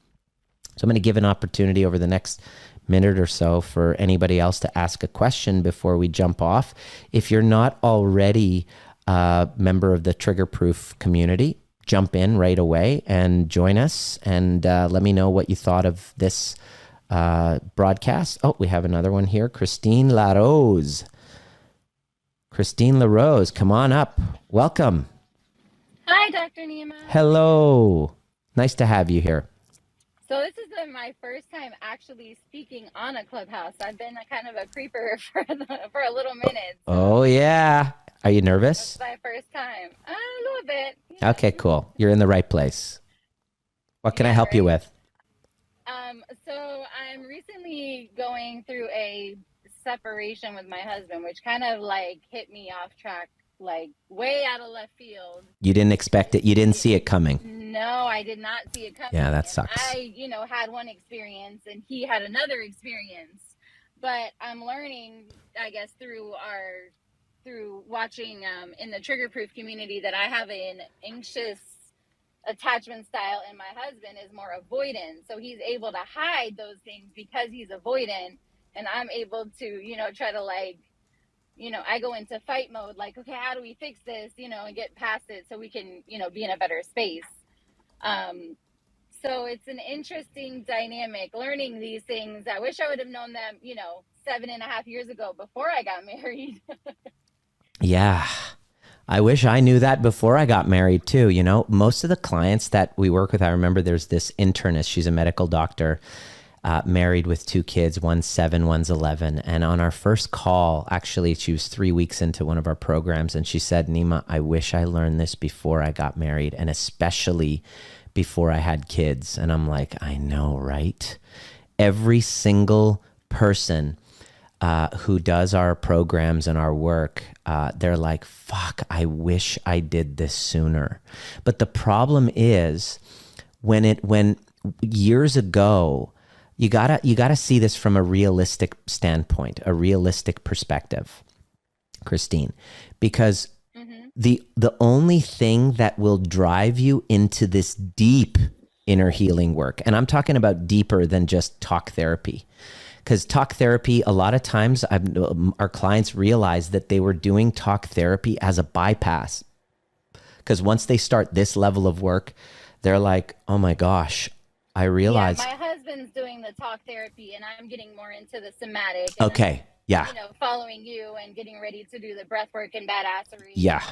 So I'm going to give an opportunity over the next minute or so for anybody else to ask a question before we jump off. If you're not already a member of the Trigger Proof community, jump in right away and join us, and let me know what you thought of this broadcast. Oh, we have another one here. Christine LaRose. Christine LaRose, come on up. Welcome. Hi, Dr. Nima. Hello. Nice to have you here. So this is my first time actually speaking on a Clubhouse. I've been a kind of a creeper for a little minute. So Oh, yeah. Are you nervous? it's my first time. A little bit. Okay, cool. You're in the right place. What can I help you with? So I'm recently going through a separation with my husband, which kind of like hit me off track, like way out of left field. You didn't expect it. You didn't see it coming. No, I did not see it coming. Yeah, that sucks. I, had one experience and he had another experience, but I'm learning, I guess, through watching in the Trigger Proof community that I have an anxious attachment style, and my husband is more avoidant. So he's able to hide those things because he's avoidant, and I'm able to, try to I go into fight mode, like, okay, how do we fix this, and get past it so we can, be in a better space. So it's an interesting dynamic learning these things. I wish I would have known them, 7.5 years ago before I got married. Yeah. I wish I knew that before I got married too. Most of the clients that we work with, I remember there's this internist, she's a medical doctor, married with 2 kids, one's 7, one's 11. And on our first call, actually, she was 3 weeks into one of our programs, and she said, Nima, I wish I learned this before I got married, and especially before I had kids. And I'm like, I know, right? Every single person who does our programs and our work, they're like, fuck, I wish I did this sooner. But the problem is when years ago, you gotta see this from a realistic standpoint, a realistic perspective, Christine, because the only thing that will drive you into this deep inner healing work, and I'm talking about deeper than just talk therapy, because talk therapy, a lot of times our clients realize that they were doing talk therapy as a bypass, because once they start this level of work, they're like, oh my gosh, I realize. Yeah, my husband's doing the talk therapy and I'm getting more into the somatic. Okay. Yeah. Following you and getting ready to do the breath work and badassery. Yeah.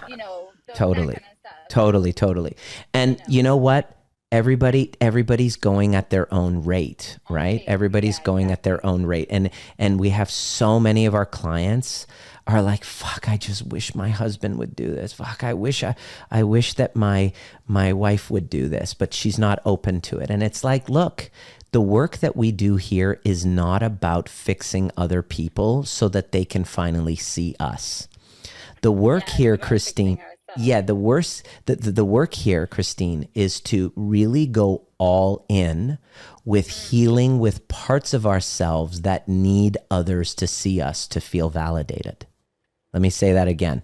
Totally. That kind of stuff. Totally. And you know what? everybody's going at their own rate, right? Everybody's going at their own rate. And we have so many of our clients are like, fuck, I just wish my husband would do this. Fuck, I wish that my wife would do this, but she's not open to it. And it's like, look, the work that we do here is not about fixing other people so that they can finally see us. The work here, Christine, the work here, Christine, is to really go all in with healing with parts of ourselves that need others to see us to feel validated. Let me say that again,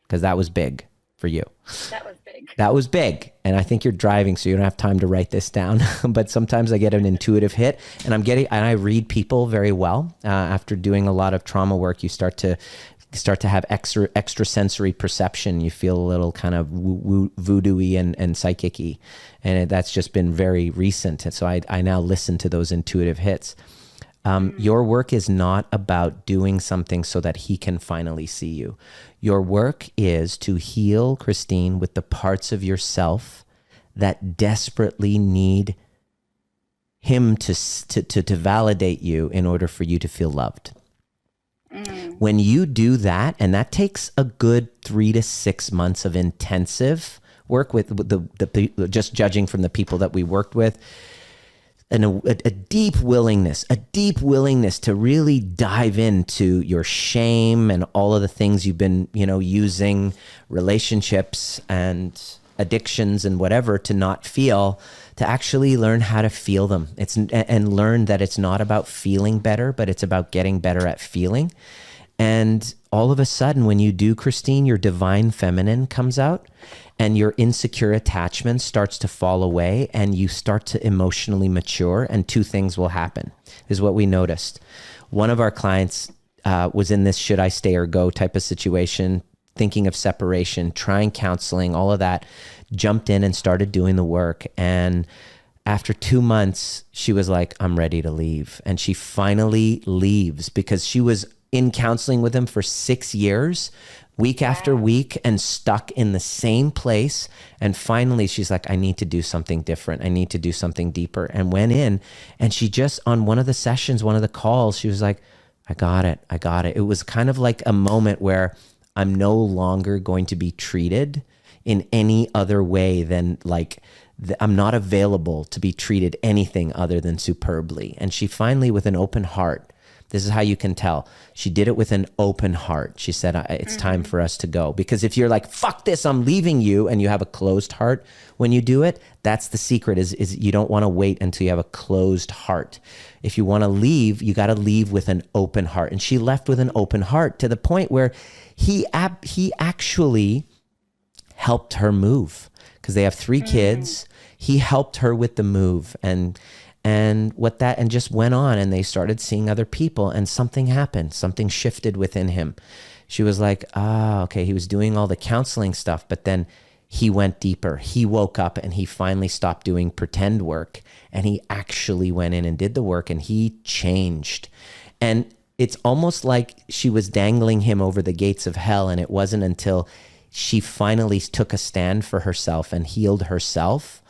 because that was big for you. That was big. That was big. And I think you're driving, so you don't have time to write this down. But sometimes I get an intuitive hit, and I read people very well. After doing a lot of trauma work, you start to have extrasensory perception. You feel a little kind of voodoo-y and psychic-y. And that's just been very recent. And so I now listen to those intuitive hits. Your work is not about doing something so that he can finally see you. Your work is to heal, Christine, with the parts of yourself that desperately need him to validate you in order for you to feel loved. When you do that, and that takes a good 3 to 6 months of intensive work with the just judging from the people that we worked with, and a deep willingness to really dive into your shame and all of the things you've been, using, relationships and addictions and whatever to not feel, to actually learn how to feel them. And learn that it's not about feeling better, but it's about getting better at feeling. And all of a sudden, when you do, Christine, your divine feminine comes out and your insecure attachment starts to fall away and you start to emotionally mature, and two things will happen. This is what we noticed. One of our clients was in this should I stay or go type of situation, thinking of separation, trying counseling, all of that, jumped in and started doing the work. And after 2 months, she was like, I'm ready to leave. And she finally leaves because she was in counseling with him for 6 years, week after week, and stuck in the same place. And finally, she's like, I need to do something different. I need to do something deeper. And went in, and she just, on one of the sessions, one of the calls, she was like, I got it. It was kind of like a moment where I'm no longer going to be treated in any other way than I'm not available to be treated anything other than superbly. And she finally, with an open heart, this is how you can tell. She did it with an open heart. She said, it's time for us to go. Because if you're like, fuck this, I'm leaving you, and you have a closed heart when you do it, that's the secret is you don't want to wait until you have a closed heart. If you want to leave, you got to leave with an open heart. And she left with an open heart to the point where he actually helped her move, because they have 3 kids. He helped her with the move and just went on, and they started seeing other people, and something happened. Something shifted within him. She was like, okay, he was doing all the counseling stuff, but then he went deeper. He woke up and he finally stopped doing pretend work, and he actually went in and did the work, and he changed. And it's almost like she was dangling him over the gates of hell, and it wasn't until she finally took a stand for herself and healed herself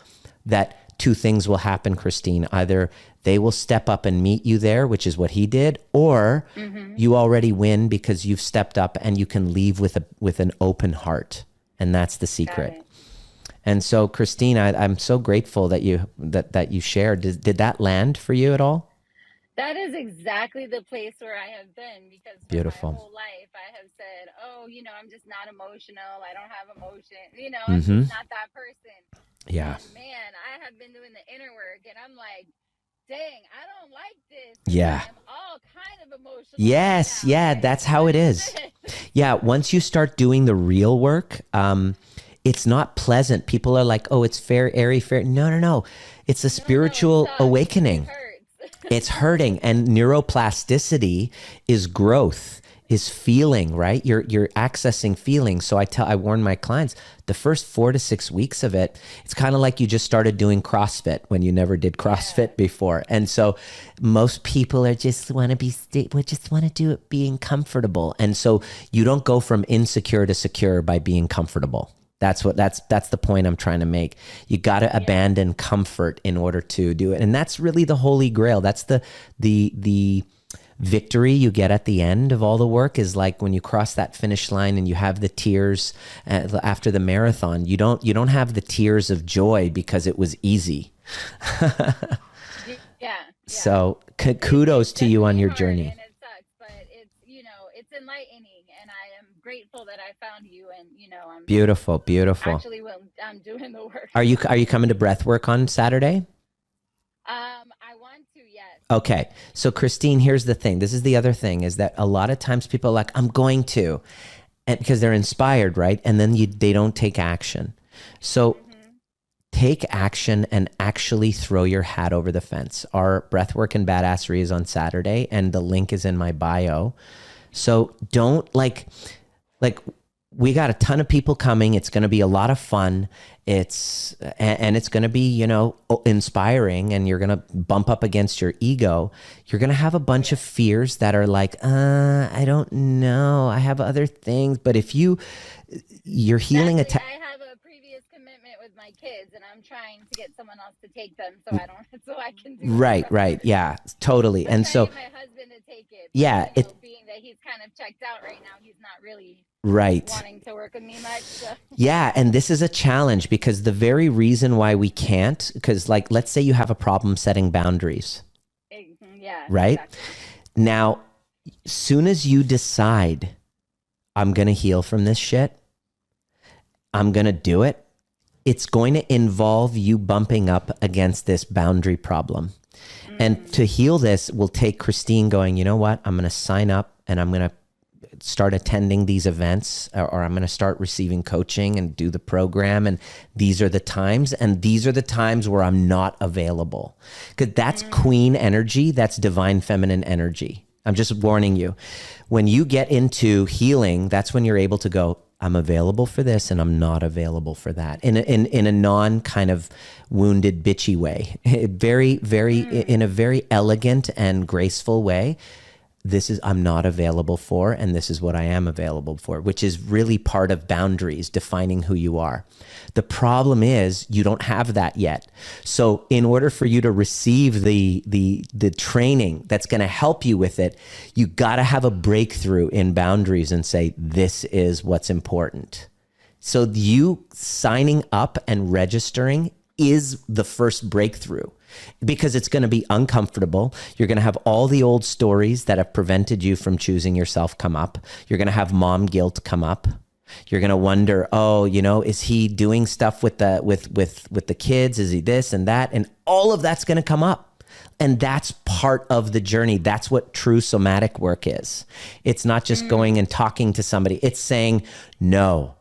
that 2 things will happen, Christine. Either they will step up and meet you there, which is what he did, or you already win because you've stepped up and you can leave with an open heart. And that's the secret. And so, Christine, I'm so grateful that you shared. Did that land for you at all? That is exactly the place where I have been, because for Beautiful. my whole life I have said, I'm just not emotional. I don't have emotion. I'm just not that person. Yeah. And man, I have been doing the inner work, and I'm like, dang, I don't like this. Yeah. I'm all kind of emotional. Yes. Right now. Yeah. That's how it is. Yeah. Once you start doing the real work, it's not pleasant. People are like, oh, it's fair, airy, fair. No. It's a spiritual awakening. It's hurting. And neuroplasticity is growth, is feeling, right? You're accessing feeling. So I warn my clients, the first 4 to 6 weeks of it, it's kind of like you just started doing CrossFit when you never did CrossFit before. And so most people just want to do it being comfortable. And so you don't go from insecure to secure by being comfortable. That's the point I'm trying to make. You got to abandon comfort in order to do it. And that's really the holy grail. That's the victory you get at the end of all the work, is like when you cross that finish line and you have the tears after the marathon. You don't have the tears of joy because it was easy. Yeah. So kudos to you on your journey. And it sucks, but it's, it's enlightening, and I am grateful that I found you, and I'm Beautiful. actually, I'm doing the work. Are you coming to breath work on Saturday? I want to, yes. Okay. So Christine, here's the thing. This is the other thing, is that a lot of times people are like, I'm going to, and because they're inspired, right? And then they don't take action. So take action and actually throw your hat over the fence. Our breathwork and badassery is on Saturday, and the link is in my bio. So don't like we got a ton of people coming. It's going to be a lot of fun. It's going to be, inspiring, and you're going to bump up against your ego. You're going to have a bunch of fears that are like, I don't know. I have other things. But if you're healing I have a previous commitment with my kids, and I'm trying to get someone else to take them so I can do Right. Yeah, totally. I'm and so my husband to take it. Yeah, being that he's kind of checked out right now, he's not really wanting to work with me much. So. Yeah, and this is a challenge, because the very reason why we can't, because like, let's say you have a problem setting boundaries. Yeah. Right? Exactly. Now, soon as you decide, I'm going to heal from this shit, I'm going to do it, it's going to involve you bumping up against this boundary problem. And to heal this will take Christine going, you know what? I'm going to sign up, and I'm going to start attending these events, or I'm going to start receiving coaching and do the program. And these are the times, and these are the times where I'm not available. Because that's queen energy. That's divine feminine energy. I'm just warning you. When you get into healing, that's when you're able to go, I'm available for this, and I'm not available for that, in a non kind of wounded, bitchy way. In a very elegant and graceful way. This is, I'm not available for, and this is what I am available for, which is really part of boundaries, defining who you are. The problem is you don't have that yet. So in order for you to receive the training that's going to help you with it, you got to have a breakthrough in boundaries and say, this is what's important. So you signing up and registering is the first breakthrough, because it's going to be uncomfortable. You're going to have all the old stories that have prevented you from choosing yourself come up. You're going to have mom guilt come up. You're going to wonder, is he doing stuff with the kids? Is he this and that? And all of that's going to come up. And that's part of the journey. That's what true somatic work is. It's not just going and talking to somebody. It's saying, no,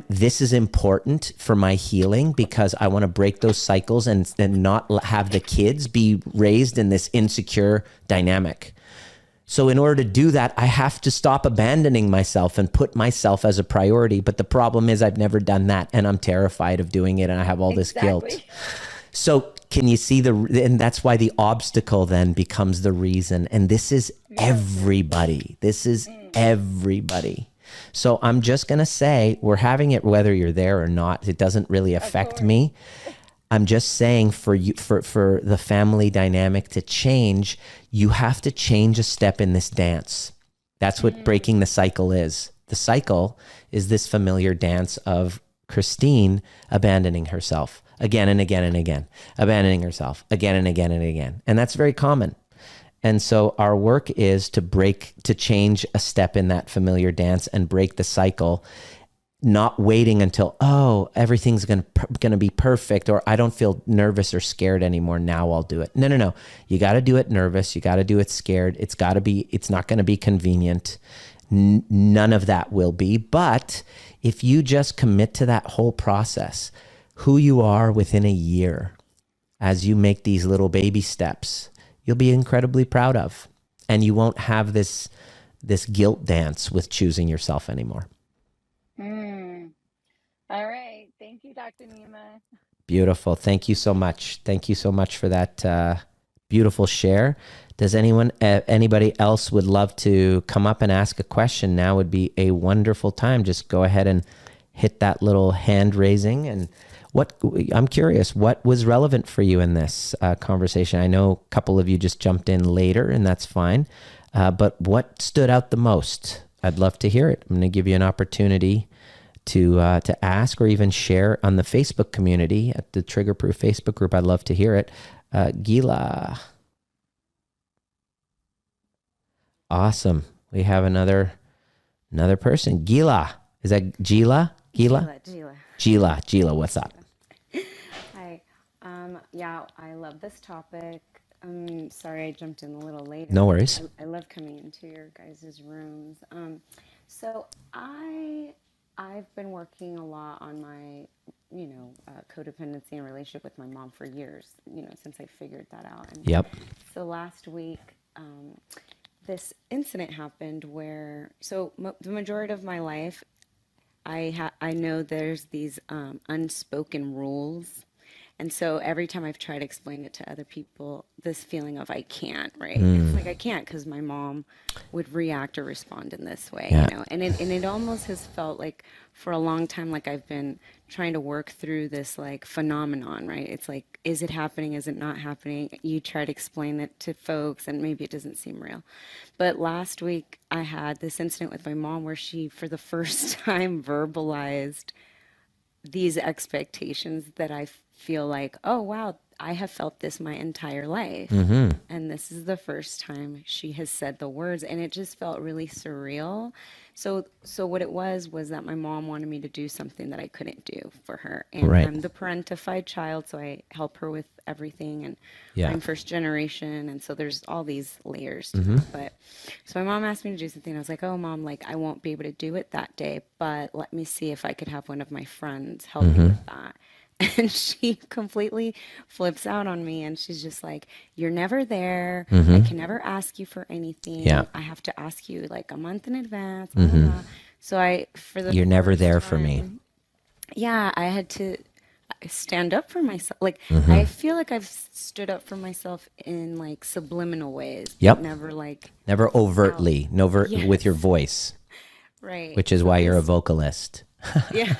this is important for my healing, because I want to break those cycles and not have the kids be raised in this insecure dynamic. So in order to do that, I have to stop abandoning myself and put myself as a priority. But the problem is I've never done that, and I'm terrified of doing it, and I have all this guilt. So can you see and that's why the obstacle then becomes the reason. And this is everybody. This is everybody. So I'm just going to say, we're having it whether you're there or not. It doesn't really affect me. I'm just saying, for you, for the family dynamic to change, you have to change a step in this dance. That's what breaking the cycle is. The cycle is this familiar dance of Christine abandoning herself again and again and again, abandoning herself again and again and again. And that's very common. And so our work is to change a step in that familiar dance and break the cycle, not waiting until, everything's going to be perfect, or I don't feel nervous or scared anymore. Now I'll do it. No. You got to do it nervous. You got to do it scared. It's not going to be convenient. None of that will be. But if you just commit to that whole process, who you are within a year, as you make these little baby steps, you'll be incredibly proud of. And you won't have this guilt dance with choosing yourself anymore. All right. Thank you, Dr. Nima. Beautiful. Thank you so much. Thank you so much for that beautiful share. Does anybody else would love to come up and ask a question? Now would be a wonderful time. Just go ahead and hit that little hand raising. And I'm curious, what was relevant for you in this conversation? I know a couple of you just jumped in later, and that's fine. But what stood out the most? I'd love to hear it. I'm going to give you an opportunity to ask or even share on the Facebook community at the Trigger Proof Facebook group. I'd love to hear it. Gila. Awesome. We have another person. Gila. Is that Gila? Gila, what's up? Hi. Yeah, I love this topic. Sorry I jumped in a little later. No worries. I love coming into your guys' rooms. So I've been working a lot on my, codependency and relationship with my mom for years, since I figured that out. And Yep. So last week, this incident happened where, the majority of my life, I know there's these unspoken rules. And so every time I've tried to explain it to other people, this feeling of I can't, right? It's like I can't because my mom would react or respond in this way, Yeah. And it almost has felt like for a long time, like I've been trying to work through this like phenomenon, right? It's like, is it happening? Is it not happening? You try to explain it to folks and maybe it doesn't seem real. But last week I had this incident with my mom where she, for the first time, verbalized these expectations that I feel like, oh, wow, I have felt this my entire life. And this is the first time she has said the words. And it just felt really surreal. So what it was that my mom wanted me to do something that I couldn't do for her. And Right. I'm the parentified child, so I help her with everything. And Yeah. I'm first generation. And so there's all these layers to that. But so my mom asked me to do something. I was like, oh, Mom, like I won't be able to do it that day, but let me see if I could have one of my friends help me with that. And she completely flips out on me and she's just like, you're never there. I can never ask you for anything. Yeah. I have to ask you like a month in advance. Blah, blah, blah. So You're never first there for me. time, yeah, I had to stand up for myself. Like, I feel like I've stood up for myself in like subliminal ways. Yep. But never like, Never overtly, Yes. with your voice, right. which is why you're a vocalist. Yeah.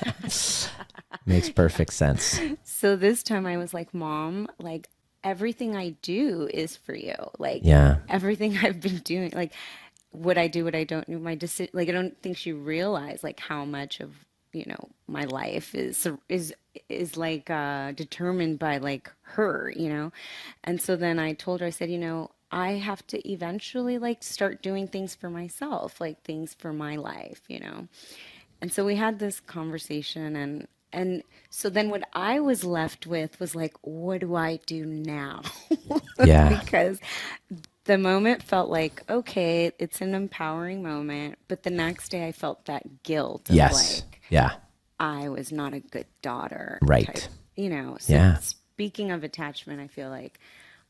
Makes perfect sense. So this time I was like, Mom, like everything I do is for you. Like Yeah. everything I've been doing, like what I do, what I don't do, my decision, like I don't think she realized like how much of, my life is like determined by like her, And so then I told her, I said, I have to eventually like start doing things for myself, like things for my life, And so we had this conversation and so then what I was left with was like, what do I do now? Yeah. Because the moment felt like, okay, it's an empowering moment. But the next day I felt that guilt of Yes. like, Yeah. I was not a good daughter. Right. Type, So Yeah. speaking of attachment, I feel like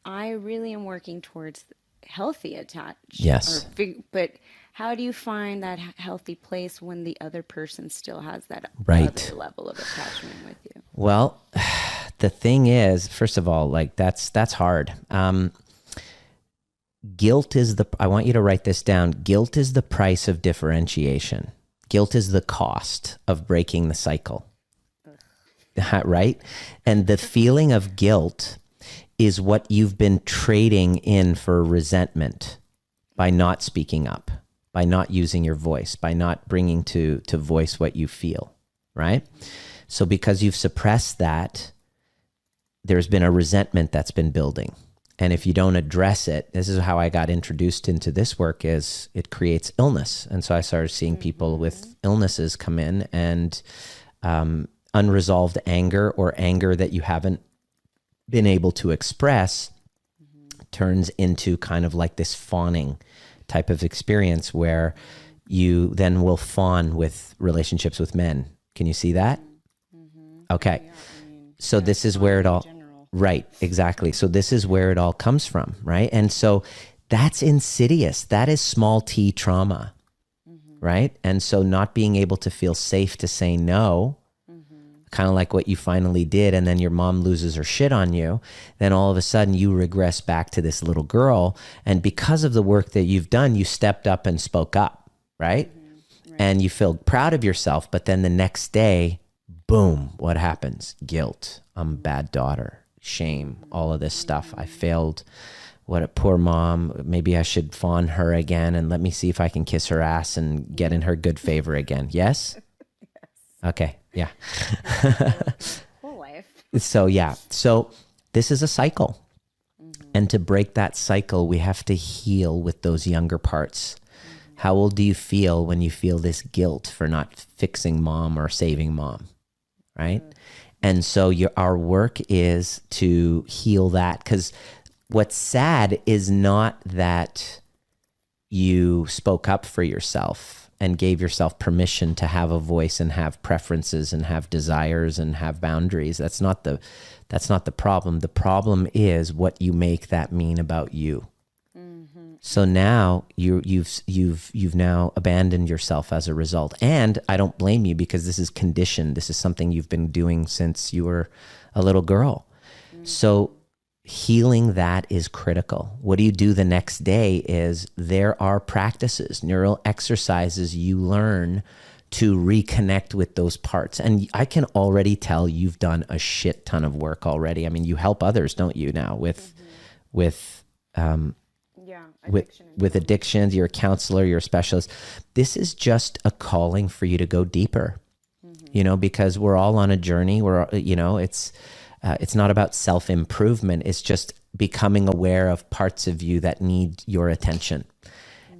I really am working towards healthy attachment. Yes. But how do you find that healthy place when the other person still has that Right. other level of attachment with you? Well, the thing is, first of all, like that's hard. Guilt is I want you to write this down. Guilt is the price of differentiation. Guilt is the cost of breaking the cycle. Right? And the feeling of guilt is what you've been trading in for resentment by not speaking up, by not using your voice, by not bringing to voice what you feel, right? So because you've suppressed that, there's been a resentment that's been building. And if you don't address it, this is how I got introduced into this work, is it creates illness. And so I started seeing people with illnesses come in, and unresolved anger or anger that you haven't been able to express turns into kind of like this fawning type of experience where you then will fawn with relationships with men. Can you see that? Okay. Yeah, So this is where it all, general. right, exactly. So this is where it all comes from, right? And so that's insidious. That is small t trauma, right? And so not being able to feel safe to say no, kind of like what you finally did, and then your mom loses her shit on you, then all of a sudden you regress back to this little girl. And because of the work that you've done, you stepped up and spoke up, right? and you feel proud of yourself. But then the next day, boom, what happens? Guilt. I'm a bad daughter, shame, all of this stuff. I failed. What a poor mom. Maybe I should fawn her again and let me see if I can kiss her ass and get in her good favor again. Yes? Okay. Yeah. Whole life. So yeah. So this is a cycle. And to break that cycle, we have to heal with those younger parts. How old do you feel when you feel this guilt for not fixing mom or saving mom? Right? And so our work is to heal that, because what's sad is not that you spoke up for yourself and gave yourself permission to have a voice and have preferences and have desires and have boundaries. That's not the problem. The problem is what you make that mean about you. So now you've now abandoned yourself as a result. And I don't blame you, because this is conditioned. This is something you've been doing since you were a little girl. So healing that is critical. What do you do the next day is there are practices, neural exercises you learn to reconnect with those parts. And I can already tell you've done a shit ton of work already. I mean, you help others, don't you, now with addictions. You're a counselor, you're a specialist. This is just a calling for you to go deeper, because we're all on a journey. It's not about self-improvement. It's just becoming aware of parts of you that need your attention.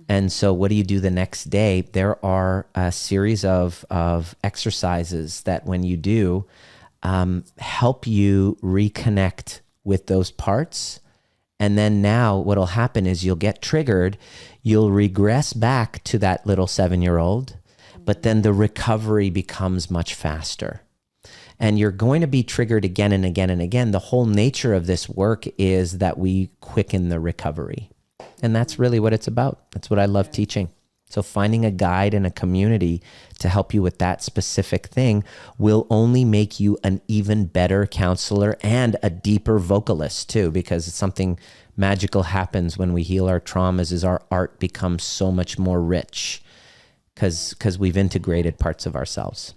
And so what do you do the next day? There are a series of exercises that when you do, help you reconnect with those parts. And then now what'll happen is you'll get triggered. You'll regress back to that little 7-year-old, but then the recovery becomes much faster. And you're going to be triggered again and again and again. The whole nature of this work is that we quicken the recovery. And that's really what it's about. That's what I love teaching. So finding a guide and a community to help you with that specific thing will only make you an even better counselor and a deeper vocalist too, because it's something magical happens when we heal our traumas is our art becomes so much more rich because we've integrated parts of ourselves.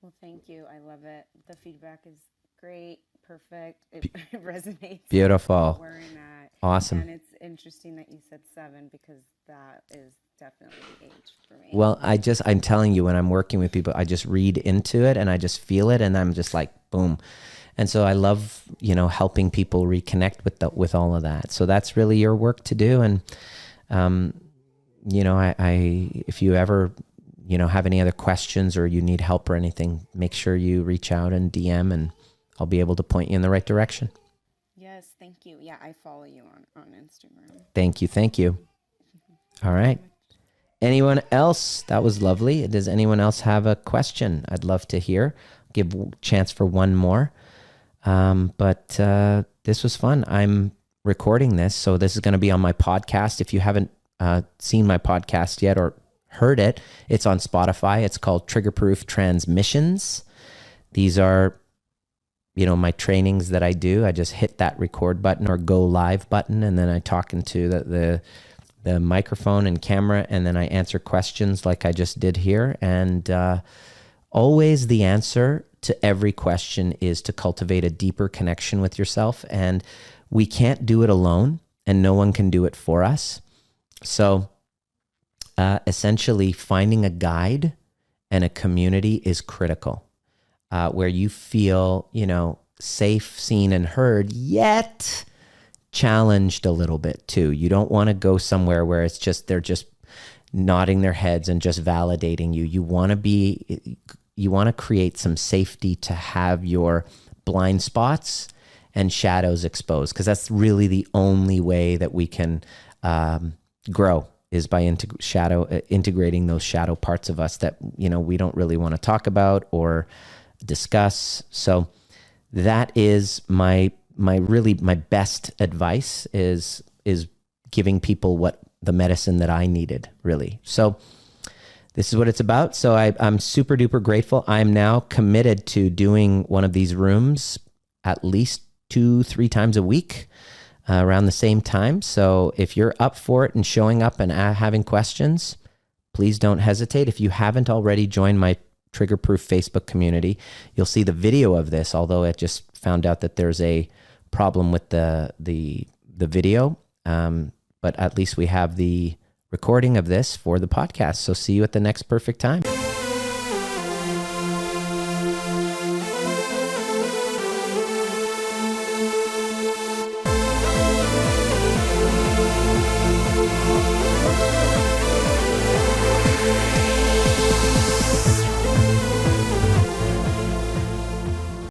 Well, thank you. I love it. The feedback is great, perfect. It resonates. Beautiful. Where I'm at. Awesome. And it's interesting that you said 7 because that is definitely the age for me. Well, I'm telling you, when I'm working with people, I just read into it and I just feel it and I'm just like, boom. And so I love, helping people reconnect with all of that. So that's really your work to do. And, if you ever, have any other questions or you need help or anything, make sure you reach out and DM and I'll be able to point you in the right direction. Yes, thank you. Yeah, I follow you on Instagram. Thank you. All right. Anyone else? That was lovely. Does anyone else have a question? I'd love to hear. Give a chance for one more. But this was fun. I'm recording this, so this is going to be on my podcast. If you haven't seen my podcast yet or heard it, it's on Spotify. It's called Trigger-Proof Transmissions. These are, my trainings that I do. I just hit that record button or go live button, and then I talk into the microphone and camera, and then I answer questions like I just did here. And always the answer to every question is to cultivate a deeper connection with yourself. And we can't do it alone, and no one can do it for us. So essentially finding a guide and a community is critical, where you feel, safe, seen, and heard, yet challenged a little bit too. You don't want to go somewhere where it's just, they're just nodding their heads and just validating you. You want to create some safety to have your blind spots and shadows exposed, because that's really the only way that we can grow, is by integrating those shadow parts of us that, we don't really want to talk about or discuss. So that is my best advice is giving people the medicine that I needed, really. So this is what it's about. So I'm super duper grateful. I'm now committed to doing one of these rooms at least 2-3 times a week around the same time. So if you're up for it and showing up and having questions, please don't hesitate. If you haven't already joined my Trigger Proof Facebook community, you'll see the video of this, although I just found out that there's a problem with the video. But at least we have the recording of this for the podcast. So see you at the next perfect time.